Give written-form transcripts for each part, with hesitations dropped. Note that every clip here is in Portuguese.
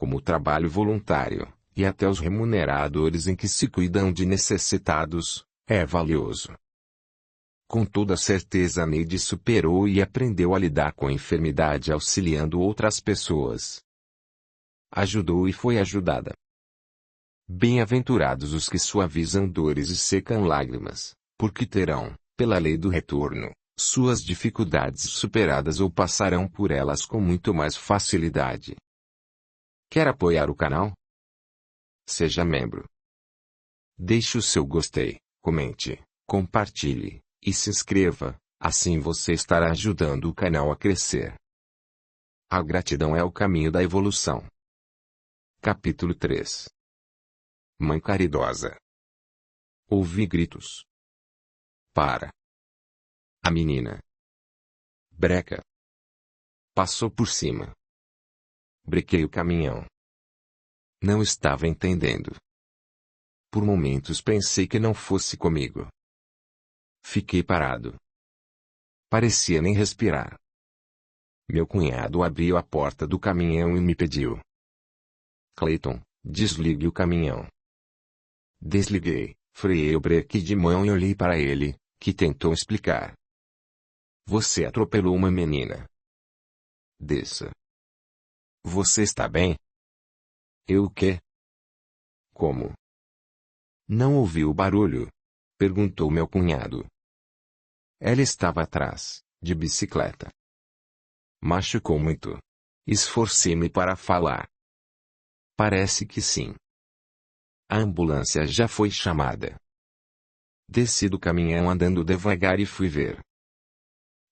como o trabalho voluntário, e até os remuneradores em que se cuidam de necessitados, é valioso. Com toda certeza Neide superou e aprendeu a lidar com a enfermidade auxiliando outras pessoas. Ajudou e foi ajudada. Bem-aventurados os que suavizam dores e secam lágrimas, porque terão, pela lei do retorno, suas dificuldades superadas ou passarão por elas com muito mais facilidade. Quer apoiar o canal? Seja membro. Deixe o seu gostei, comente, compartilhe, e se inscreva, assim você estará ajudando o canal a crescer. A gratidão é o caminho da evolução. Capítulo 3. Mãe caridosa. Ouvi gritos. Para. A menina. Breca. Passou por cima. Brequei o caminhão. Não estava entendendo. Por momentos pensei que não fosse comigo. Fiquei parado. Parecia nem respirar. Meu cunhado abriu a porta do caminhão e me pediu: Clayton, desligue o caminhão. Desliguei, freiei o breque de mão e olhei para ele, que tentou explicar. Você atropelou uma menina. Desça. Você está bem? Eu o quê? Como? Não ouviu o barulho? Perguntou meu cunhado. Ela estava atrás, de bicicleta. Machucou muito. Esforcei-me para falar. Parece que sim. A ambulância já foi chamada. Desci do caminhão andando devagar e fui ver.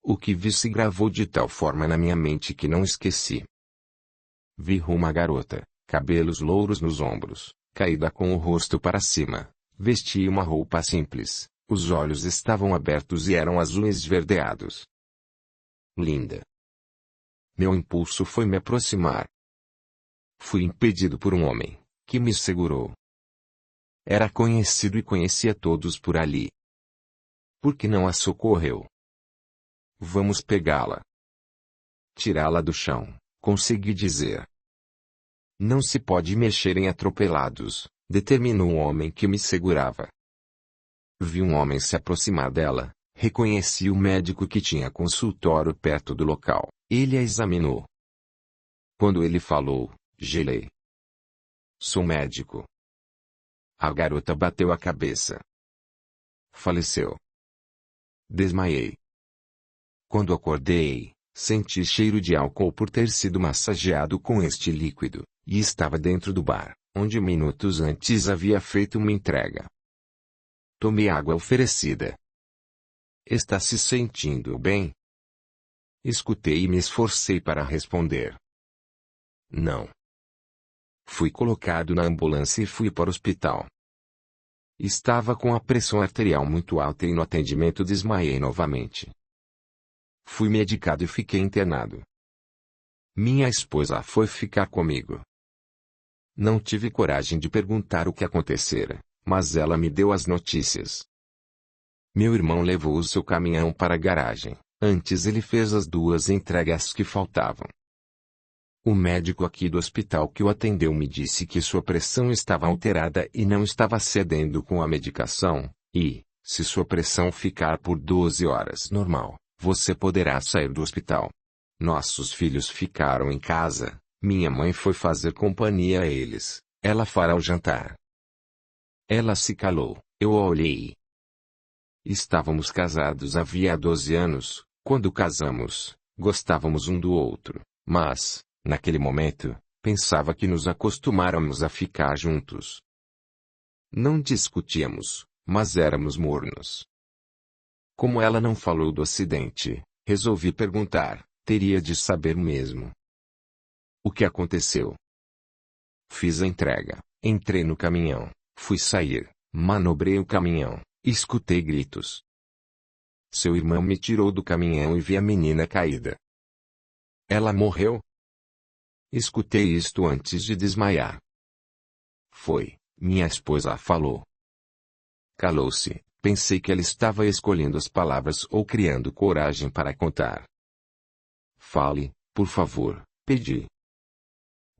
O que vi se gravou de tal forma na minha mente que não esqueci. Vi uma garota, cabelos louros nos ombros, caída com o rosto para cima, vestia uma roupa simples, os olhos estavam abertos e eram azuis esverdeados. Linda. Meu impulso foi me aproximar. Fui impedido por um homem, que me segurou. Era conhecido e conhecia todos por ali. Por que não a socorreu? Vamos pegá-la. Tirá-la do chão, consegui dizer. Não se pode mexer em atropelados, determinou o homem que me segurava. Vi um homem se aproximar dela, reconheci o médico que tinha consultório perto do local, ele a examinou. Quando ele falou, gelei. Sou médico. A garota bateu a cabeça. Faleceu. Desmaiei. Quando acordei, senti cheiro de álcool por ter sido massageado com este líquido, e estava dentro do bar, onde minutos antes havia feito uma entrega. Tomei água oferecida. Está se sentindo bem? Escutei e me esforcei para responder. Não. Fui colocado na ambulância e fui para o hospital. Estava com a pressão arterial muito alta e no atendimento desmaiei novamente. Fui medicado e fiquei internado. Minha esposa foi ficar comigo. Não tive coragem de perguntar o que acontecera, mas ela me deu as notícias. Meu irmão levou o seu caminhão para a garagem, antes ele fez as 2 entregas que faltavam. O médico aqui do hospital que o atendeu me disse que sua pressão estava alterada e não estava cedendo com a medicação, e, se sua pressão ficar por 12 horas normal, você poderá sair do hospital. Nossos filhos ficaram em casa, minha mãe foi fazer companhia a eles, ela fará o jantar. Ela se calou, eu a olhei. Estávamos casados havia 12 anos, quando casamos, gostávamos um do outro, mas, naquele momento, pensava que nos acostumáramos a ficar juntos. Não discutíamos, mas éramos mornos. Como ela não falou do acidente, resolvi perguntar, teria de saber mesmo. O que aconteceu? Fiz a entrega, entrei no caminhão, fui sair, manobrei o caminhão, escutei gritos. Seu irmão me tirou do caminhão e vi a menina caída. Ela morreu? Escutei isto antes de desmaiar. Foi, minha esposa falou. Calou-se, pensei que ela estava escolhendo as palavras ou criando coragem para contar. Fale, por favor, pedi.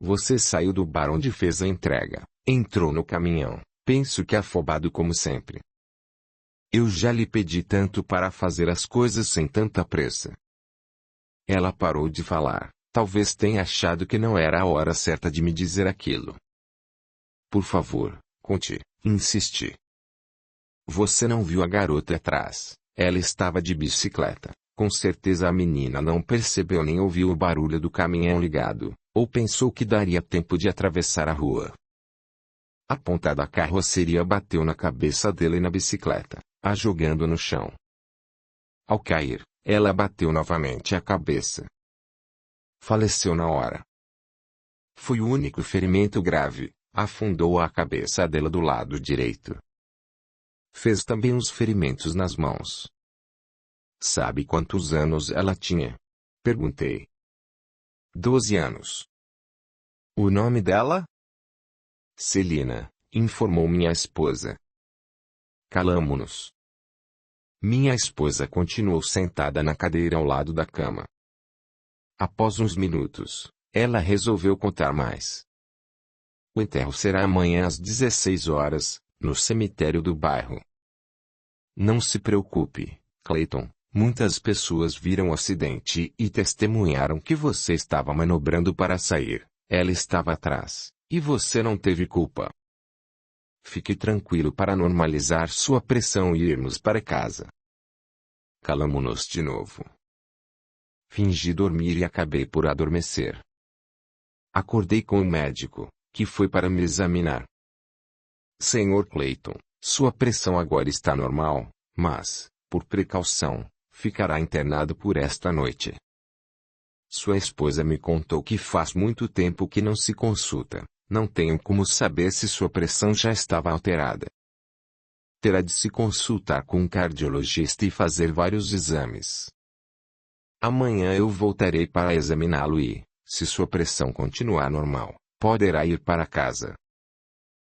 Você saiu do bar onde fez a entrega, entrou no caminhão, penso que afobado como sempre. Eu já lhe pedi tanto para fazer as coisas sem tanta pressa. Ela parou de falar, talvez tenha achado que não era a hora certa de me dizer aquilo. Por favor, conte, insisti. Você não viu a garota atrás, ela estava de bicicleta. Com certeza a menina não percebeu nem ouviu o barulho do caminhão ligado, ou pensou que daria tempo de atravessar a rua. A ponta da carroceria bateu na cabeça dele e na bicicleta, a jogando no chão. Ao cair, ela bateu novamente a cabeça. Faleceu na hora. Foi o único ferimento grave, afundou a cabeça dela do lado direito. Fez também os ferimentos nas mãos. Sabe quantos anos ela tinha? Perguntei. 12 anos. O nome dela? Celina, informou minha esposa. Calamo-nos. Minha esposa continuou sentada na cadeira ao lado da cama. Após uns minutos, ela resolveu contar mais. O enterro será amanhã às 16 horas, no cemitério do bairro. Não se preocupe, Clayton. Muitas pessoas viram o acidente e testemunharam que você estava manobrando para sair. Ela estava atrás, e você não teve culpa. Fique tranquilo para normalizar sua pressão e irmos para casa. Calamo-nos de novo. Fingi dormir e acabei por adormecer. Acordei com o médico, que foi para me examinar. Senhor Clayton, sua pressão agora está normal, mas, por precaução, ficará internado por esta noite. Sua esposa me contou que faz muito tempo que não se consulta, não tenho como saber se sua pressão já estava alterada. Terá de se consultar com um cardiologista e fazer vários exames. Amanhã eu voltarei para examiná-lo e, se sua pressão continuar normal, poderá ir para casa.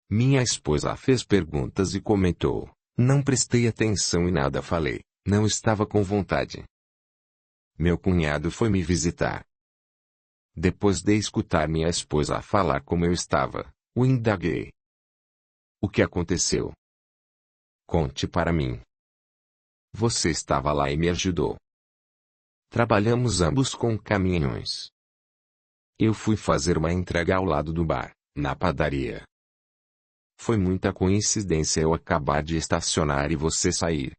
Minha esposa fez perguntas e comentou, não prestei atenção e nada falei. Não estava com vontade. Meu cunhado foi me visitar. Depois de escutar minha esposa falar como eu estava, o indaguei. O que aconteceu? Conte para mim. Você estava lá e me ajudou. Trabalhamos ambos com caminhões. Eu fui fazer uma entrega ao lado do bar, na padaria. Foi muita coincidência eu acabar de estacionar e você sair.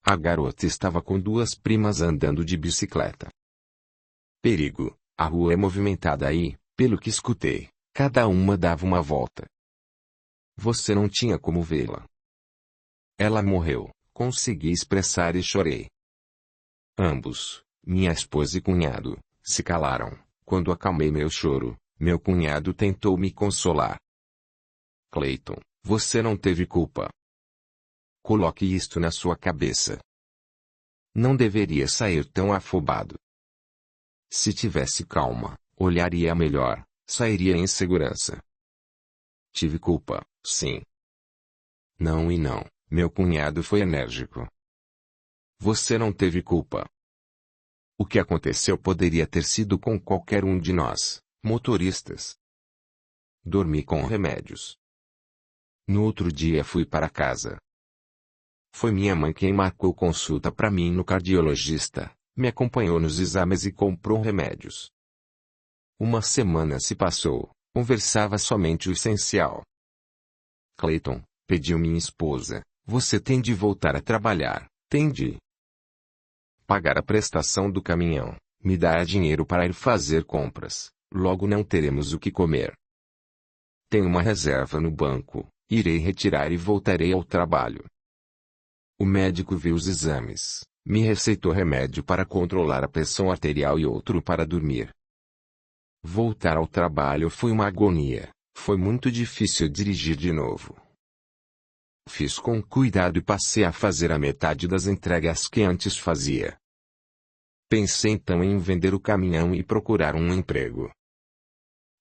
A garota estava com duas primas andando de bicicleta. Perigo, a rua é movimentada aí, pelo que escutei, cada uma dava uma volta. Você não tinha como vê-la. Ela morreu, consegui expressar e chorei. Ambos, minha esposa e cunhado, se calaram. Quando acalmei meu choro, meu cunhado tentou me consolar. Clayton, você não teve culpa. Coloque isto na sua cabeça. Não deveria sair tão afobado. Se tivesse calma, olharia melhor, sairia em segurança. Tive culpa, sim. Não e não, meu cunhado foi enérgico. Você não teve culpa. O que aconteceu poderia ter sido com qualquer um de nós, motoristas. Dormi com remédios. No outro dia fui para casa. Foi minha mãe quem marcou consulta para mim no cardiologista, me acompanhou nos exames e comprou remédios. Uma semana se passou, conversava somente o essencial. Clayton, pediu minha esposa, você tem de voltar a trabalhar, tem de pagar a prestação do caminhão, me dar dinheiro para ir fazer compras, logo não teremos o que comer. Tenho uma reserva no banco, irei retirar e voltarei ao trabalho. O médico viu os exames, me receitou remédio para controlar a pressão arterial e outro para dormir. Voltar ao trabalho foi uma agonia, foi muito difícil dirigir de novo. Fiz com cuidado e passei a fazer a metade das entregas que antes fazia. Pensei então em vender o caminhão e procurar um emprego.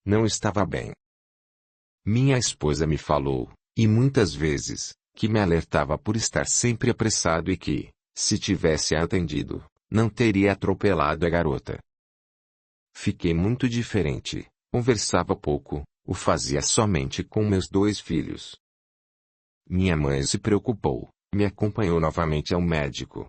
Não estava bem. Minha esposa me falou, e muitas vezes, que me alertava por estar sempre apressado e que, se tivesse atendido, não teria atropelado a garota. Fiquei muito diferente, Conversava pouco, o fazia somente com meus 2 filhos. Minha mãe se preocupou, me acompanhou novamente ao médico.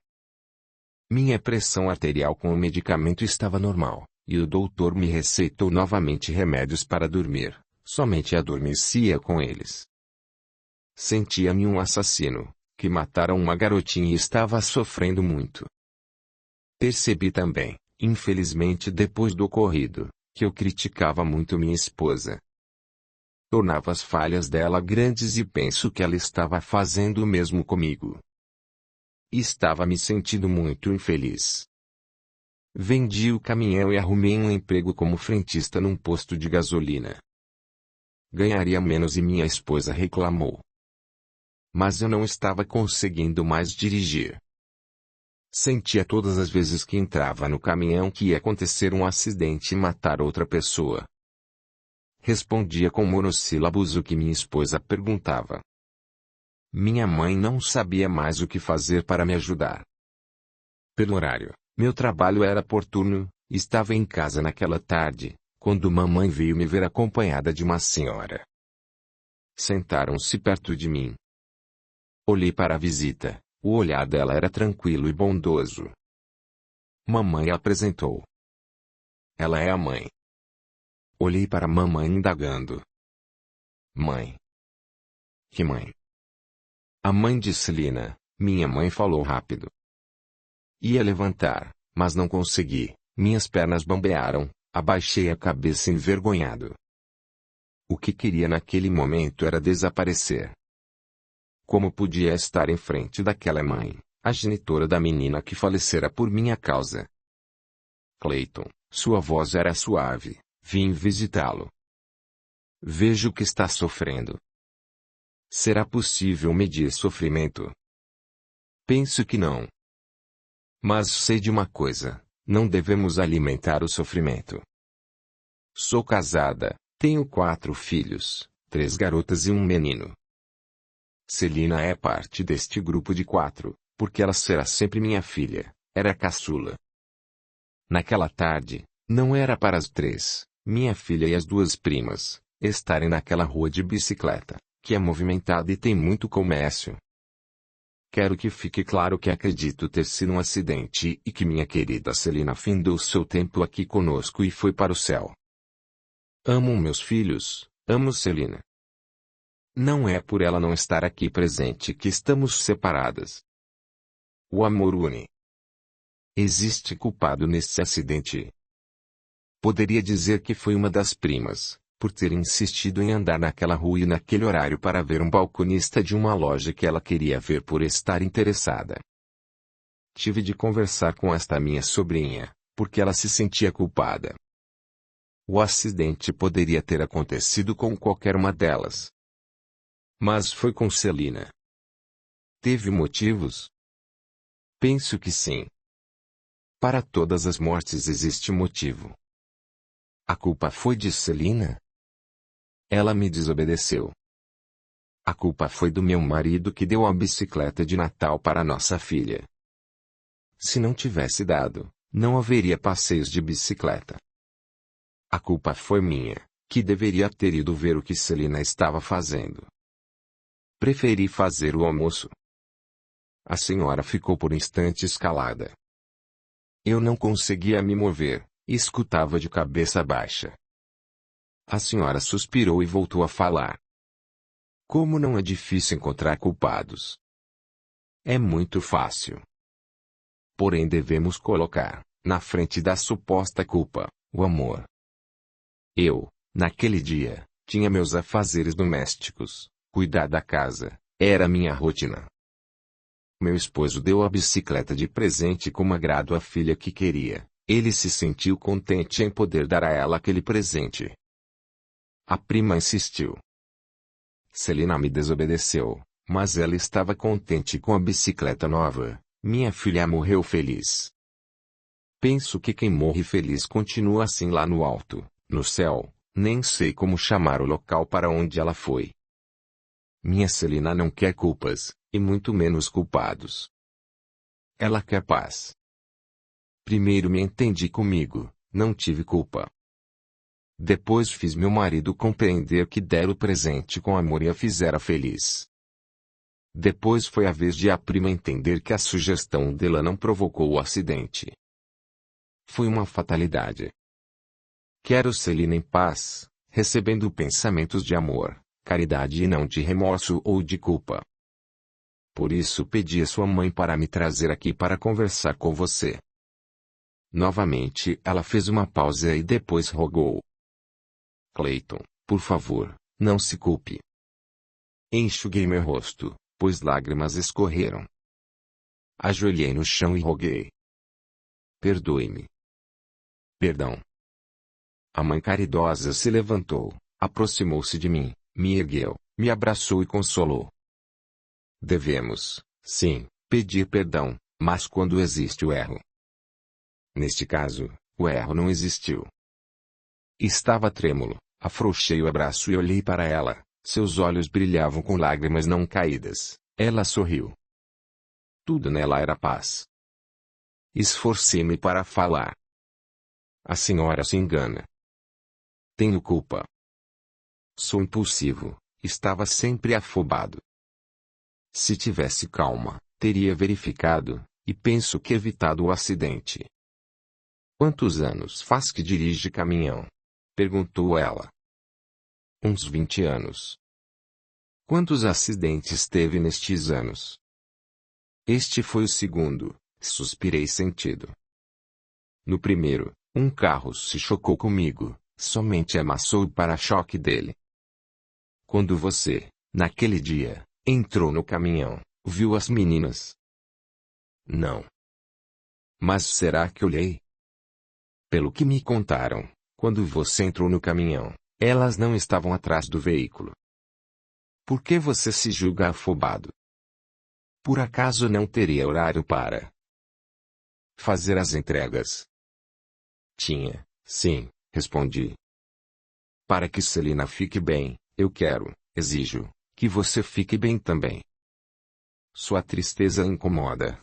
Minha pressão arterial com o medicamento estava normal, e o doutor me receitou novamente remédios para dormir, somente adormecia com eles. Sentia-me um assassino, que matara uma garotinha e estava sofrendo muito. Percebi também, infelizmente depois do ocorrido, que eu criticava muito minha esposa. Tornava as falhas dela grandes e penso que ela estava fazendo o mesmo comigo. Estava me sentindo muito infeliz. Vendi o caminhão e arrumei um emprego como frentista num posto de gasolina. Ganharia menos e minha esposa reclamou. Mas eu não estava conseguindo mais dirigir. Sentia todas as vezes que entrava no caminhão que ia acontecer um acidente e matar outra pessoa. Respondia com monossílabos o que minha esposa perguntava. Minha mãe não sabia mais o que fazer para me ajudar. Pelo horário, meu trabalho era por turno, estava em casa naquela tarde, quando mamãe veio me ver acompanhada de uma senhora. Sentaram-se perto de mim. Olhei para a visita, o olhar dela era tranquilo e bondoso. Mamãe a apresentou. Ela é a mãe. Olhei para mamãe indagando. Mãe? Que mãe? A mãe de Celina, minha mãe falou rápido. Ia levantar, mas não consegui, minhas pernas bambearam, abaixei a cabeça envergonhado. O que queria naquele momento era desaparecer. Como podia estar em frente daquela mãe, a genitora da menina que falecera por minha causa? Clayton, sua voz era suave, vim visitá-lo. Vejo que está sofrendo. Será possível medir sofrimento? Penso que não. Mas sei de uma coisa, não devemos alimentar o sofrimento. Sou casada, tenho 4 filhos, 3 garotas e um menino. Celina é parte deste grupo de 4, porque ela será sempre minha filha, era caçula. Naquela tarde, não era para as 3, minha filha e as 2 primas, estarem naquela rua de bicicleta, que é movimentada e tem muito comércio. Quero que fique claro que acredito ter sido um acidente e que minha querida Celina findou seu tempo aqui conosco e foi para o céu. Amo meus filhos, amo Celina. Não é por ela não estar aqui presente que estamos separadas. O amor une. Existe culpado nesse acidente. Poderia dizer que foi uma das primas, por ter insistido em andar naquela rua e naquele horário para ver um balconista de uma loja que ela queria ver por estar interessada. Tive de conversar com esta minha sobrinha, porque ela se sentia culpada. O acidente poderia ter acontecido com qualquer uma delas. Mas foi com Celina. Teve motivos? Penso que sim. Para todas as mortes existe motivo. A culpa foi de Celina? Ela me desobedeceu. A culpa foi do meu marido que deu a bicicleta de Natal para nossa filha. Se não tivesse dado, não haveria passeios de bicicleta. A culpa foi minha, que deveria ter ido ver o que Celina estava fazendo. Preferi fazer o almoço. A senhora ficou por instantes calada. Eu não conseguia me mover, escutava de cabeça baixa. A senhora suspirou e voltou a falar. Como não é difícil encontrar culpados? É muito fácil. Porém devemos colocar, na frente da suposta culpa, o amor. Eu, naquele dia, tinha meus afazeres domésticos, cuidar da casa, era minha rotina. Meu esposo deu a bicicleta de presente como agrado à filha que queria, ele se sentiu contente em poder dar a ela aquele presente. A prima insistiu. Celina me desobedeceu, mas ela estava contente com a bicicleta nova, minha filha morreu feliz. Penso que quem morre feliz continua assim lá no alto, no céu, nem sei como chamar o local para onde ela foi. Minha Celina não quer culpas, e muito menos culpados. Ela quer paz. Primeiro me entendi comigo, não tive culpa. Depois fiz meu marido compreender que dera o presente com amor e a fizera feliz. Depois foi a vez de a prima entender que a sugestão dela não provocou o acidente. Foi uma fatalidade. Quero Celina em paz, recebendo pensamentos de amor, caridade e não de remorso ou de culpa. Por isso pedi a sua mãe para me trazer aqui para conversar com você. Novamente ela fez uma pausa e depois rogou. Clayton, por favor, não se culpe. Enxuguei meu rosto, pois lágrimas escorreram. Ajoelhei no chão e roguei. Perdoe-me. Perdão. A mãe caridosa se levantou, aproximou-se de mim, me ergueu, me abraçou e consolou. Devemos, sim, pedir perdão, mas quando existe o erro. Neste caso, o erro não existiu. Estava trêmulo, afrouxei o abraço e olhei para ela, seus olhos brilhavam com lágrimas não caídas, ela sorriu. Tudo nela era paz. Esforcei-me para falar. A senhora se engana. Tenho culpa. Sou impulsivo, estava sempre afobado. Se tivesse calma, teria verificado, e penso que evitado o acidente. Quantos anos faz que dirige caminhão? Perguntou ela. Uns 20 anos. Quantos acidentes teve nestes anos? Este foi o segundo, suspirei sentido. No primeiro, um carro se chocou comigo, somente amassou o para-choque dele. Quando você, naquele dia, entrou no caminhão, viu as meninas? Não. Mas será que olhei? Pelo que me contaram, quando você entrou no caminhão, elas não estavam atrás do veículo. Por que você se julga afobado? Por acaso não teria horário para fazer as entregas? Tinha, sim, respondi. Para que Celina fique bem, eu quero, exijo, que você fique bem também. Sua tristeza incomoda.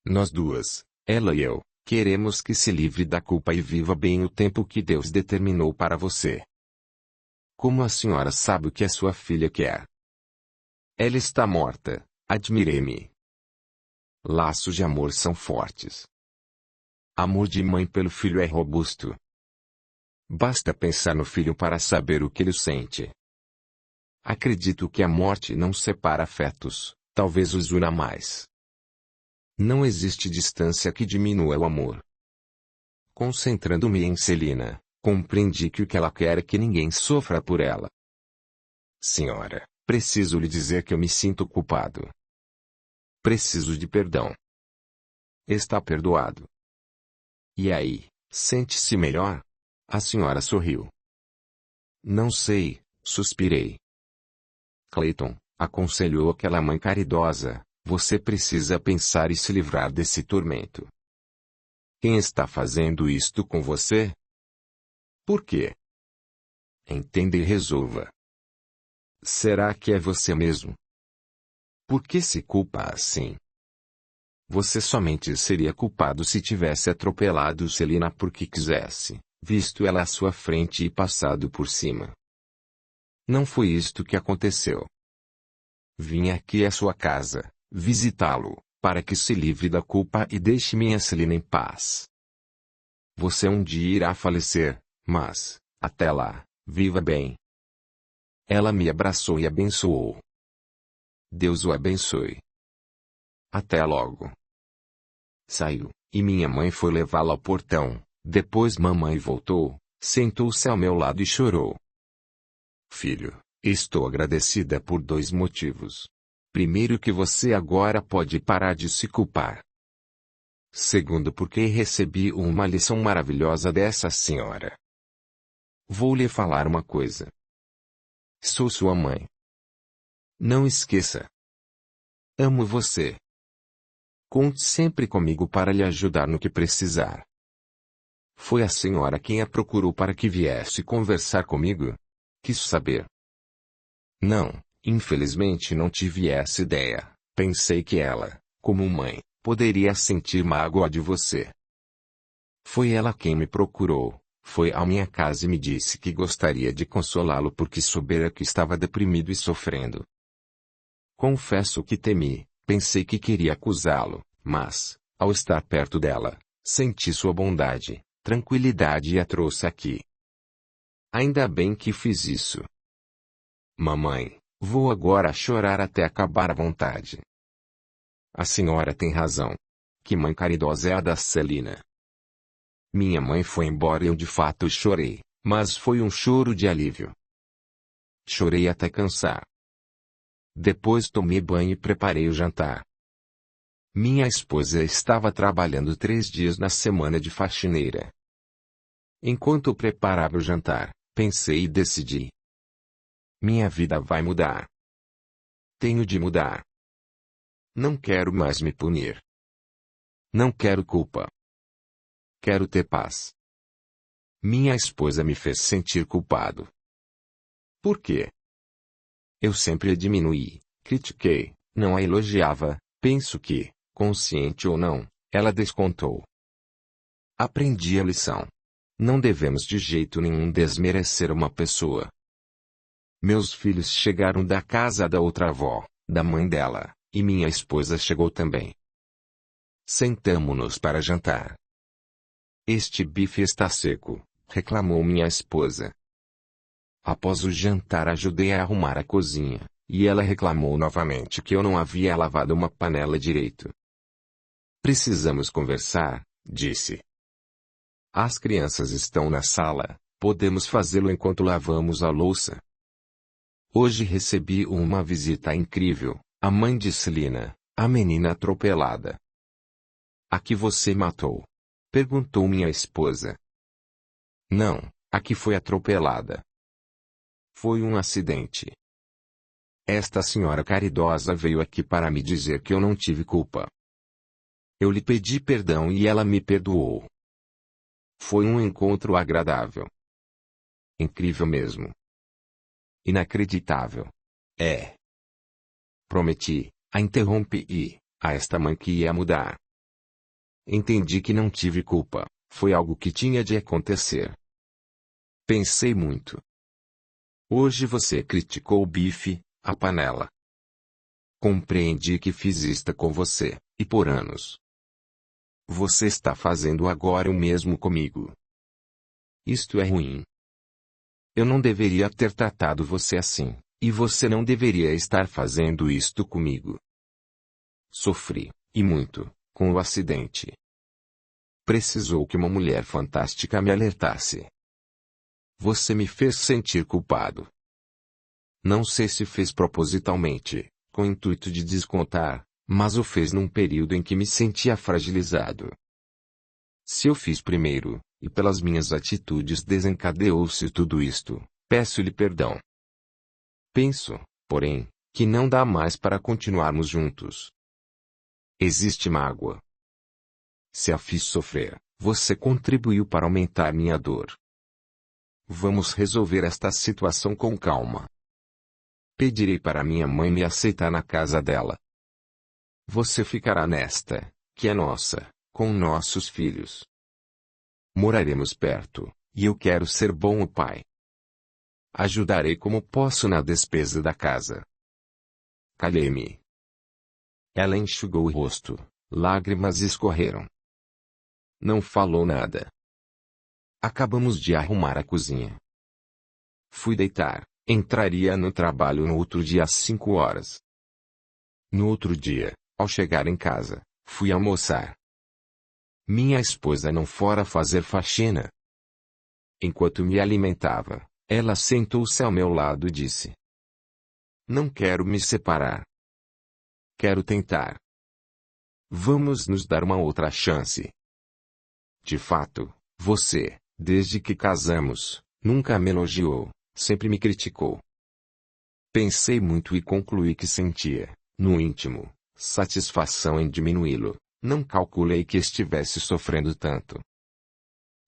Nós duas, ela e eu, queremos que se livre da culpa e viva bem o tempo que Deus determinou para você. Como a senhora sabe o que a sua filha quer? Ela está morta, admirei-me. Laços de amor são fortes. Amor de mãe pelo filho é robusto. Basta pensar no filho para saber o que ele sente. Acredito que a morte não separa afetos, talvez os una mais. Não existe distância que diminua o amor. Concentrando-me em Celina, compreendi que o que ela quer é que ninguém sofra por ela. Senhora, preciso lhe dizer que eu me sinto culpado. Preciso de perdão. Está perdoado. E aí, sente-se melhor? A senhora sorriu. Não sei, suspirei. Clayton, aconselhou aquela mãe caridosa, você precisa pensar e se livrar desse tormento. Quem está fazendo isto com você? Por quê? Entenda e resolva. Será que é você mesmo? Por que se culpa assim? Você somente seria culpado se tivesse atropelado Celina porque quisesse, visto ela à sua frente e passado por cima. Não foi isto que aconteceu. Vim aqui à sua casa, visitá-lo, para que se livre da culpa e deixe minha Celina em paz. Você um dia irá falecer, mas, até lá, viva bem. Ela me abraçou e abençoou. Deus o abençoe. Até logo. Saiu, e minha mãe foi levá-la ao portão. Depois mamãe voltou, sentou-se ao meu lado e chorou. Filho, estou agradecida por 2 motivos. Primeiro, que você agora pode parar de se culpar. Segundo, porque recebi uma lição maravilhosa dessa senhora. Vou lhe falar uma coisa. Sou sua mãe. Não esqueça. Amo você. Conte sempre comigo para lhe ajudar no que precisar. Foi a senhora quem a procurou para que viesse conversar comigo? Quis saber. Não, infelizmente não tive essa ideia. Pensei que ela, como mãe, poderia sentir mágoa de você. Foi ela quem me procurou, Foi à minha casa e me disse que gostaria de consolá-lo porque soubera que estava deprimido e sofrendo. Confesso que temi, pensei que queria acusá-lo, mas, ao estar perto dela, senti sua bondade, tranquilidade e a trouxe aqui. Ainda bem que fiz isso. Mamãe, vou agora chorar até acabar a vontade. A senhora tem razão. Que mãe caridosa é a da Celina. Minha mãe foi embora e eu de fato chorei, mas foi um choro de alívio. Chorei até cansar. Depois tomei banho e preparei o jantar. Minha esposa estava trabalhando 3 dias na semana de faxineira. Enquanto preparava o jantar, pensei e decidi. Minha vida vai mudar. Tenho de mudar. Não quero mais me punir. Não quero culpa. Quero ter paz. Minha esposa me fez sentir culpado. Por quê? Eu sempre a diminuí, critiquei, não a elogiava, penso que, consciente ou não, ela descontou. Aprendi a lição. Não devemos de jeito nenhum desmerecer uma pessoa. Meus filhos chegaram da casa da outra avó, da mãe dela, e minha esposa chegou também. Sentamo-nos para jantar. Este bife está seco, reclamou minha esposa. Após o jantar ajudei a arrumar a cozinha, e ela reclamou novamente que eu não havia lavado uma panela direito. Precisamos conversar, disse. As crianças estão na sala, podemos fazê-lo enquanto lavamos a louça. Hoje recebi uma visita incrível, a mãe de Celina, a menina atropelada. A que você matou? Perguntou minha esposa. Não, a que foi atropelada. Foi um acidente. Esta senhora caridosa veio aqui para me dizer que eu não tive culpa. Eu lhe pedi perdão e ela me perdoou. Foi um encontro agradável. Incrível mesmo. Inacreditável. É. Prometi, a interrompi a esta mãe que ia mudar. Entendi que não tive culpa, foi algo que tinha de acontecer. Pensei muito. Hoje você criticou o bife, a panela. Compreendi que fiz isto com você, e por anos. Você está fazendo agora o mesmo comigo. Isto é ruim. Eu não deveria ter tratado você assim, e você não deveria estar fazendo isto comigo. Sofri, e muito, com o acidente. Precisou que uma mulher fantástica me alertasse. Você me fez sentir culpado. Não sei se fez propositalmente, com o intuito de descontar, mas o fez num período em que me sentia fragilizado. Se eu fiz primeiro, e pelas minhas atitudes desencadeou-se tudo isto, peço-lhe perdão. Penso, porém, que não dá mais para continuarmos juntos. Existe mágoa. Se a fiz sofrer, você contribuiu para aumentar minha dor. Vamos resolver esta situação com calma. Pedirei para minha mãe me aceitar na casa dela. Você ficará nesta, que é nossa, com nossos filhos. Moraremos perto, e eu quero ser bom pai. Ajudarei como posso na despesa da casa. Calei-me. Ela enxugou o rosto, lágrimas escorreram. Não falou nada. Acabamos de arrumar a cozinha. Fui deitar, entraria no trabalho no outro dia às 5 horas. No outro dia, ao chegar em casa, fui almoçar. Minha esposa não fora fazer faxina. Enquanto me alimentava, ela sentou-se ao meu lado e disse: Não quero me separar. Quero tentar. Vamos nos dar uma outra chance. De fato, você, desde que casamos, nunca me elogiou, sempre me criticou. Pensei muito e concluí que sentia, no íntimo, satisfação em diminuí-lo. Não calculei que estivesse sofrendo tanto.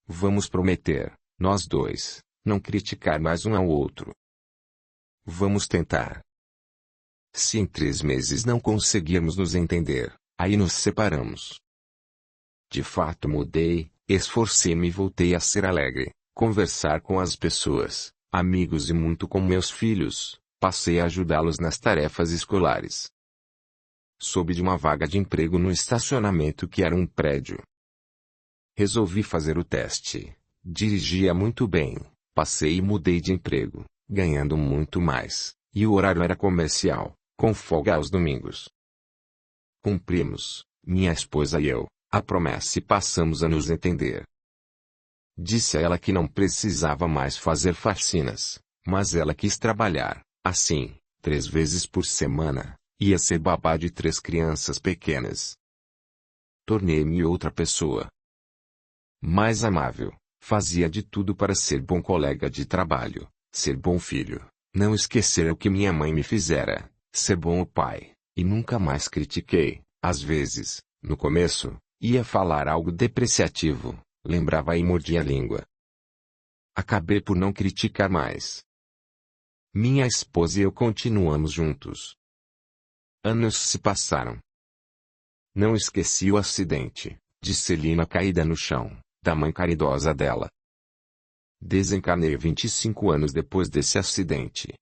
Vamos prometer, nós dois, não criticar mais um ao outro. Vamos tentar. Se em 3 meses não conseguirmos nos entender, aí nos separamos. De fato mudei, esforcei-me e voltei a ser alegre, conversar com as pessoas, amigos e muito com meus filhos. Passei a ajudá-los nas tarefas escolares. Soube de uma vaga de emprego no estacionamento que era um prédio. Resolvi fazer o teste. Dirigia muito bem. Passei e mudei de emprego, ganhando muito mais, e o horário era comercial, com folga aos domingos. Cumprimos, minha esposa e eu, a promessa e passamos a nos entender. Disse a ela que não precisava mais fazer faxinas, mas ela quis trabalhar, assim, 3 vezes por semana, ia ser babá de 3 crianças pequenas. Tornei-me outra pessoa. Mais amável, fazia de tudo para ser bom colega de trabalho, ser bom filho, não esquecer o que minha mãe me fizera, ser bom pai, e nunca mais critiquei. Às vezes, no começo, ia falar algo depreciativo, lembrava e mordia a língua. Acabei por não criticar mais. Minha esposa e eu continuamos juntos. Anos se passaram. Não esqueci o acidente, de Celina caída no chão, da mãe caridosa dela. Desencarnei 25 anos depois desse acidente.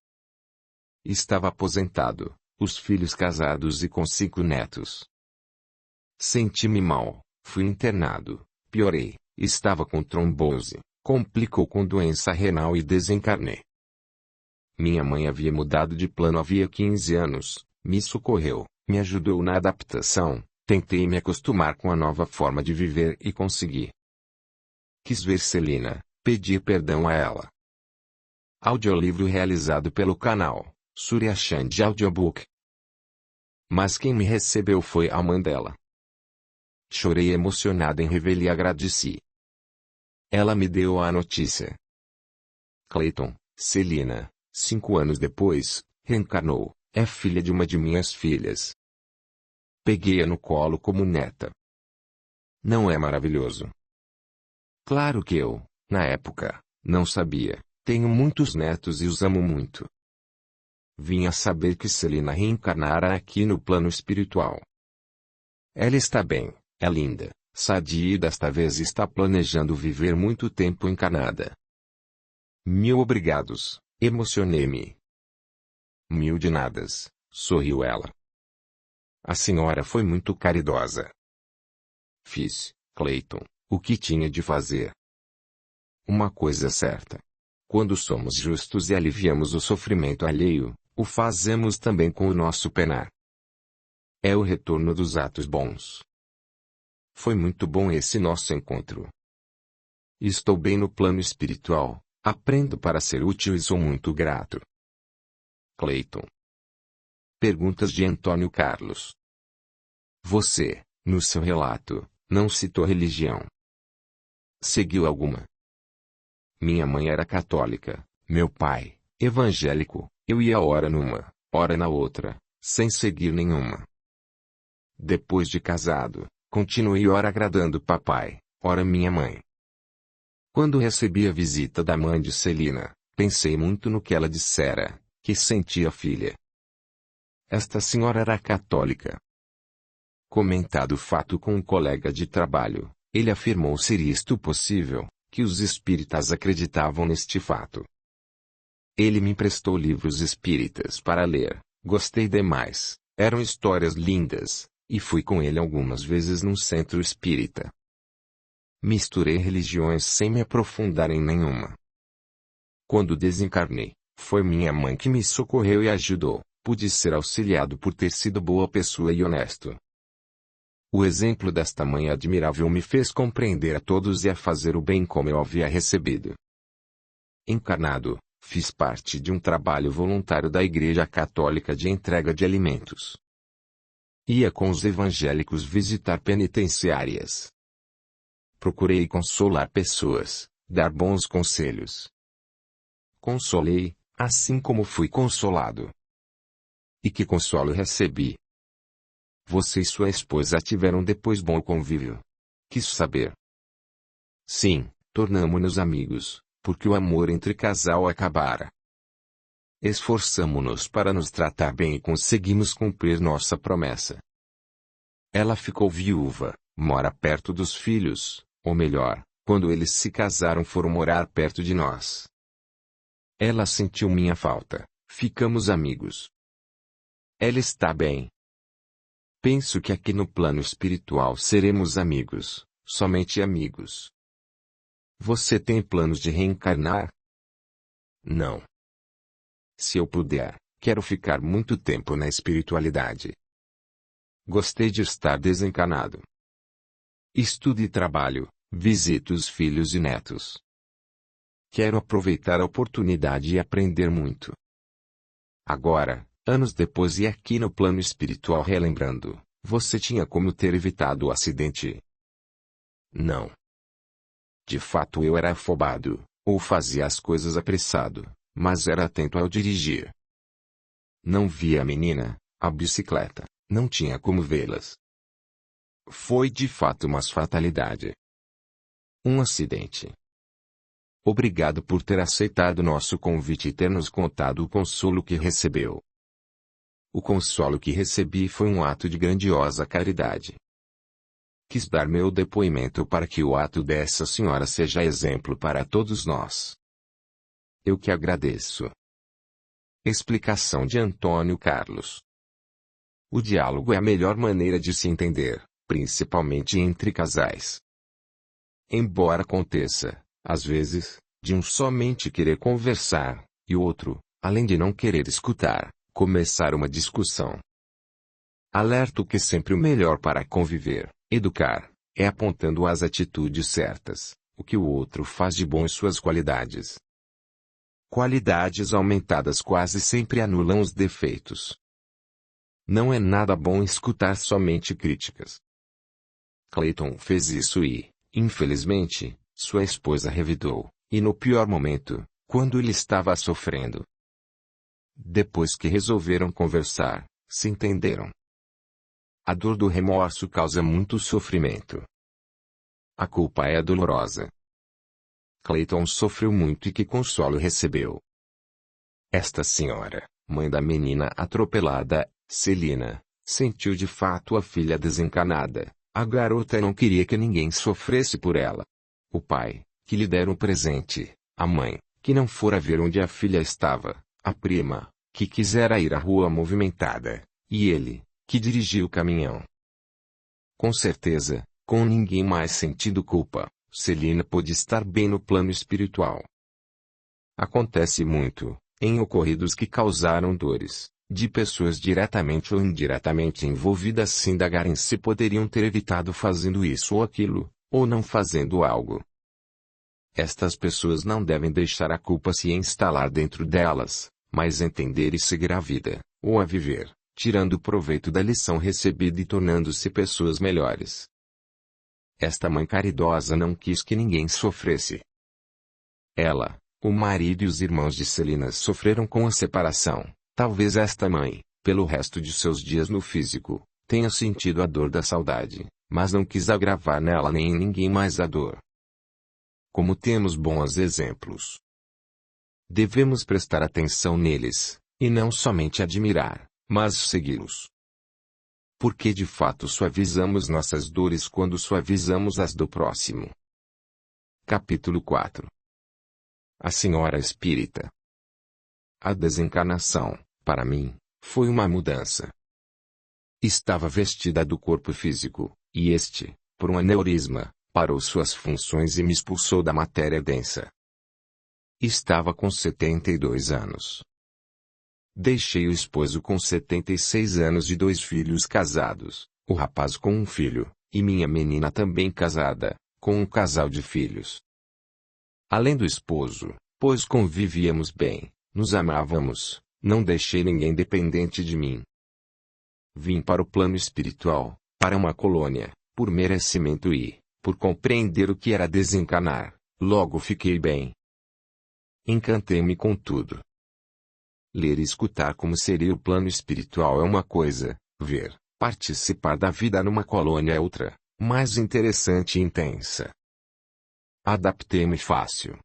Estava aposentado, os filhos casados e com 5 netos. Senti-me mal, fui internado, piorei, estava com trombose, complicou com doença renal e desencarnei. Minha mãe havia mudado de plano havia 15 anos, me socorreu, me ajudou na adaptação, tentei me acostumar com a nova forma de viver e consegui. Quis ver Celina, pedir perdão a ela. Audiolivro realizado pelo canal Surya Chand Audiobook. Mas quem me recebeu foi a mãe dela. Chorei emocionada em revelar e agradeci. Ela me deu a notícia. Clayton, Celina, 5 anos depois, reencarnou, é filha de uma de minhas filhas. Peguei-a no colo como neta. Não é maravilhoso? Claro que eu, na época, não sabia, tenho muitos netos e os amo muito. Vim a saber que Celina reencarnara aqui no plano espiritual. Ela está bem, é linda, sadia e desta vez está planejando viver muito tempo encarnada. 1000 obrigados, emocionei-me. 1000 de nadas, sorriu ela. A senhora foi muito caridosa. Fiz, Clayton, o que tinha de fazer. Uma coisa certa. Quando somos justos e aliviamos o sofrimento alheio, o fazemos também com o nosso penar. É o retorno dos atos bons. Foi muito bom esse nosso encontro. Estou bem no plano espiritual, aprendo para ser útil e sou muito grato. Clayton. Perguntas de Antônio Carlos. Você, no seu relato, não citou religião. Seguiu alguma? Minha mãe era católica, meu pai, evangélico, eu ia ora numa, ora na outra, sem seguir nenhuma. Depois de casado, continuei ora agradando papai, ora minha mãe. Quando recebi a visita da mãe de Celina, pensei muito no que ela dissera, que sentia filha. Esta senhora era católica. Comentado o fato com um colega de trabalho, ele afirmou ser isto possível, que os espíritas acreditavam neste fato. Ele me emprestou livros espíritas para ler, gostei demais, eram histórias lindas, e fui com ele algumas vezes num centro espírita. Misturei religiões sem me aprofundar em nenhuma. Quando desencarnei, foi minha mãe que me socorreu e ajudou, pude ser auxiliado por ter sido boa pessoa e honesto. O exemplo desta mãe admirável me fez compreender a todos e a fazer o bem como eu havia recebido. Encarnado, fiz parte de um trabalho voluntário da Igreja Católica de entrega de alimentos. Ia com os evangélicos visitar penitenciárias. Procurei consolar pessoas, dar bons conselhos. Consolei, assim como fui consolado. E que consolo recebi! Você e sua esposa tiveram depois bom convívio. Quis saber. Sim, tornamo-nos amigos, porque o amor entre casal acabara. Esforçamo-nos para nos tratar bem e conseguimos cumprir nossa promessa. Ela ficou viúva, mora perto dos filhos, ou melhor, quando eles se casaram foram morar perto de nós. Ela sentiu minha falta, ficamos amigos. Ela está bem. Penso que aqui no plano espiritual seremos amigos, somente amigos. Você tem planos de reencarnar? Não. Se eu puder, quero ficar muito tempo na espiritualidade. Gostei de estar desencarnado. Estudo e trabalho, visito os filhos e netos. Quero aproveitar a oportunidade e aprender muito. Agora, anos depois e aqui no plano espiritual relembrando, você tinha como ter evitado o acidente? Não. De fato eu era afobado, ou fazia as coisas apressado, mas era atento ao dirigir. Não via a menina, a bicicleta, não tinha como vê-las. Foi de fato uma fatalidade. Um acidente. Obrigado por ter aceitado nosso convite e ter nos contado o consolo que recebeu. O consolo que recebi foi um ato de grandiosa caridade. Quis dar meu depoimento para que o ato dessa senhora seja exemplo para todos nós. Eu que agradeço. Explicação de Antônio Carlos. O diálogo é a melhor maneira de se entender, principalmente entre casais. Embora aconteça, às vezes, de um somente querer conversar, e o outro, além de não querer escutar, começar uma discussão. Alerto que sempre o melhor para conviver, educar, é apontando as atitudes certas, o que o outro faz de bom e suas qualidades. Qualidades aumentadas quase sempre anulam os defeitos. Não é nada bom escutar somente críticas. Clayton fez isso e, infelizmente, sua esposa revidou, e no pior momento, quando ele estava sofrendo. Depois que resolveram conversar, se entenderam. A dor do remorso causa muito sofrimento. A culpa é dolorosa. Clayton sofreu muito e que consolo recebeu. Esta senhora, mãe da menina atropelada, Celina, sentiu de fato a filha desencanada. A garota não queria que ninguém sofresse por ela. O pai, que lhe dera um presente, a mãe, que não fora ver onde a filha estava, a prima, que quisera ir à rua movimentada, e ele, que dirigia o caminhão. Com certeza, com ninguém mais sentindo culpa, Celina pôde estar bem no plano espiritual. Acontece muito, em ocorridos que causaram dores, de pessoas diretamente ou indiretamente envolvidas se indagarem se poderiam ter evitado fazendo isso ou aquilo, ou não fazendo algo. Estas pessoas não devem deixar a culpa se instalar dentro delas, mas entender e seguir a vida, ou a viver, tirando proveito da lição recebida e tornando-se pessoas melhores. Esta mãe caridosa não quis que ninguém sofresse. Ela, o marido e os irmãos de Celina sofreram com a separação. Talvez esta mãe, pelo resto de seus dias no físico, tenha sentido a dor da saudade, mas não quis agravar nela nem em ninguém mais a dor. Como temos bons exemplos, devemos prestar atenção neles, e não somente admirar, mas segui-los. Porque de fato suavizamos nossas dores quando suavizamos as do próximo. Capítulo 4. A Senhora Espírita. A desencarnação, para mim, foi uma mudança. Estava vestida do corpo físico, e este, por um aneurisma, parou suas funções e me expulsou da matéria densa. Estava com 72 anos. Deixei o esposo com 76 anos e 2 filhos casados, o rapaz com um filho, e minha menina também casada, com um casal de filhos. Além do esposo, pois convivíamos bem, nos amávamos, não deixei ninguém dependente de mim. Vim para o plano espiritual, para uma colônia, por merecimento e, por compreender o que era desencarnar, logo fiquei bem. Encantei-me com tudo. Ler e escutar como seria o plano espiritual é uma coisa, ver, participar da vida numa colônia é outra, mais interessante e intensa. Adaptei-me fácil.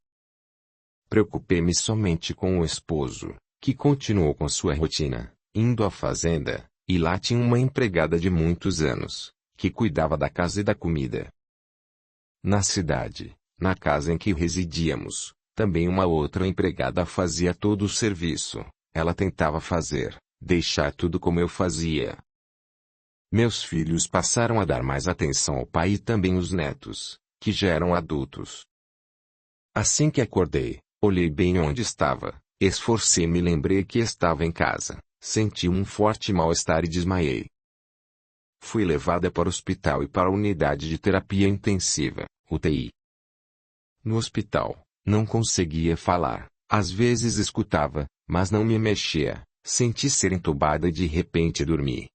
Preocupei-me somente com o esposo, que continuou com sua rotina, indo à fazenda, e lá tinha uma empregada de muitos anos, que cuidava da casa e da comida. Na cidade, Na casa em que residíamos, também uma outra empregada fazia todo o serviço. Ela tentava deixar tudo como eu fazia. Meus filhos passaram a dar mais atenção ao pai e também os netos, que já eram adultos. Assim que acordei, olhei bem onde estava, esforcei-me e lembrei que estava em casa. Senti um forte mal-estar e desmaiei. Fui levada para o hospital e para a unidade de terapia intensiva, UTI. No hospital, não conseguia falar, às vezes escutava, mas não me mexia. Senti ser entubada e de repente dormi.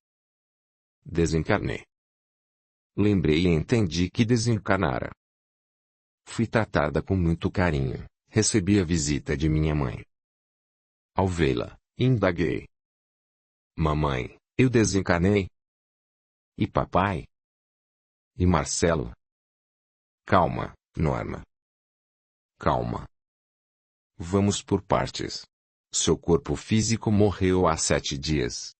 Desencarnei. Lembrei e entendi que desencarnara. Fui tratada com muito carinho, recebi a visita de minha mãe. Ao vê-la, indaguei. Mamãe, eu desencarnei? E papai? E Marcelo? Calma, Norma. Calma. Vamos por partes. Seu corpo físico morreu há 7 dias.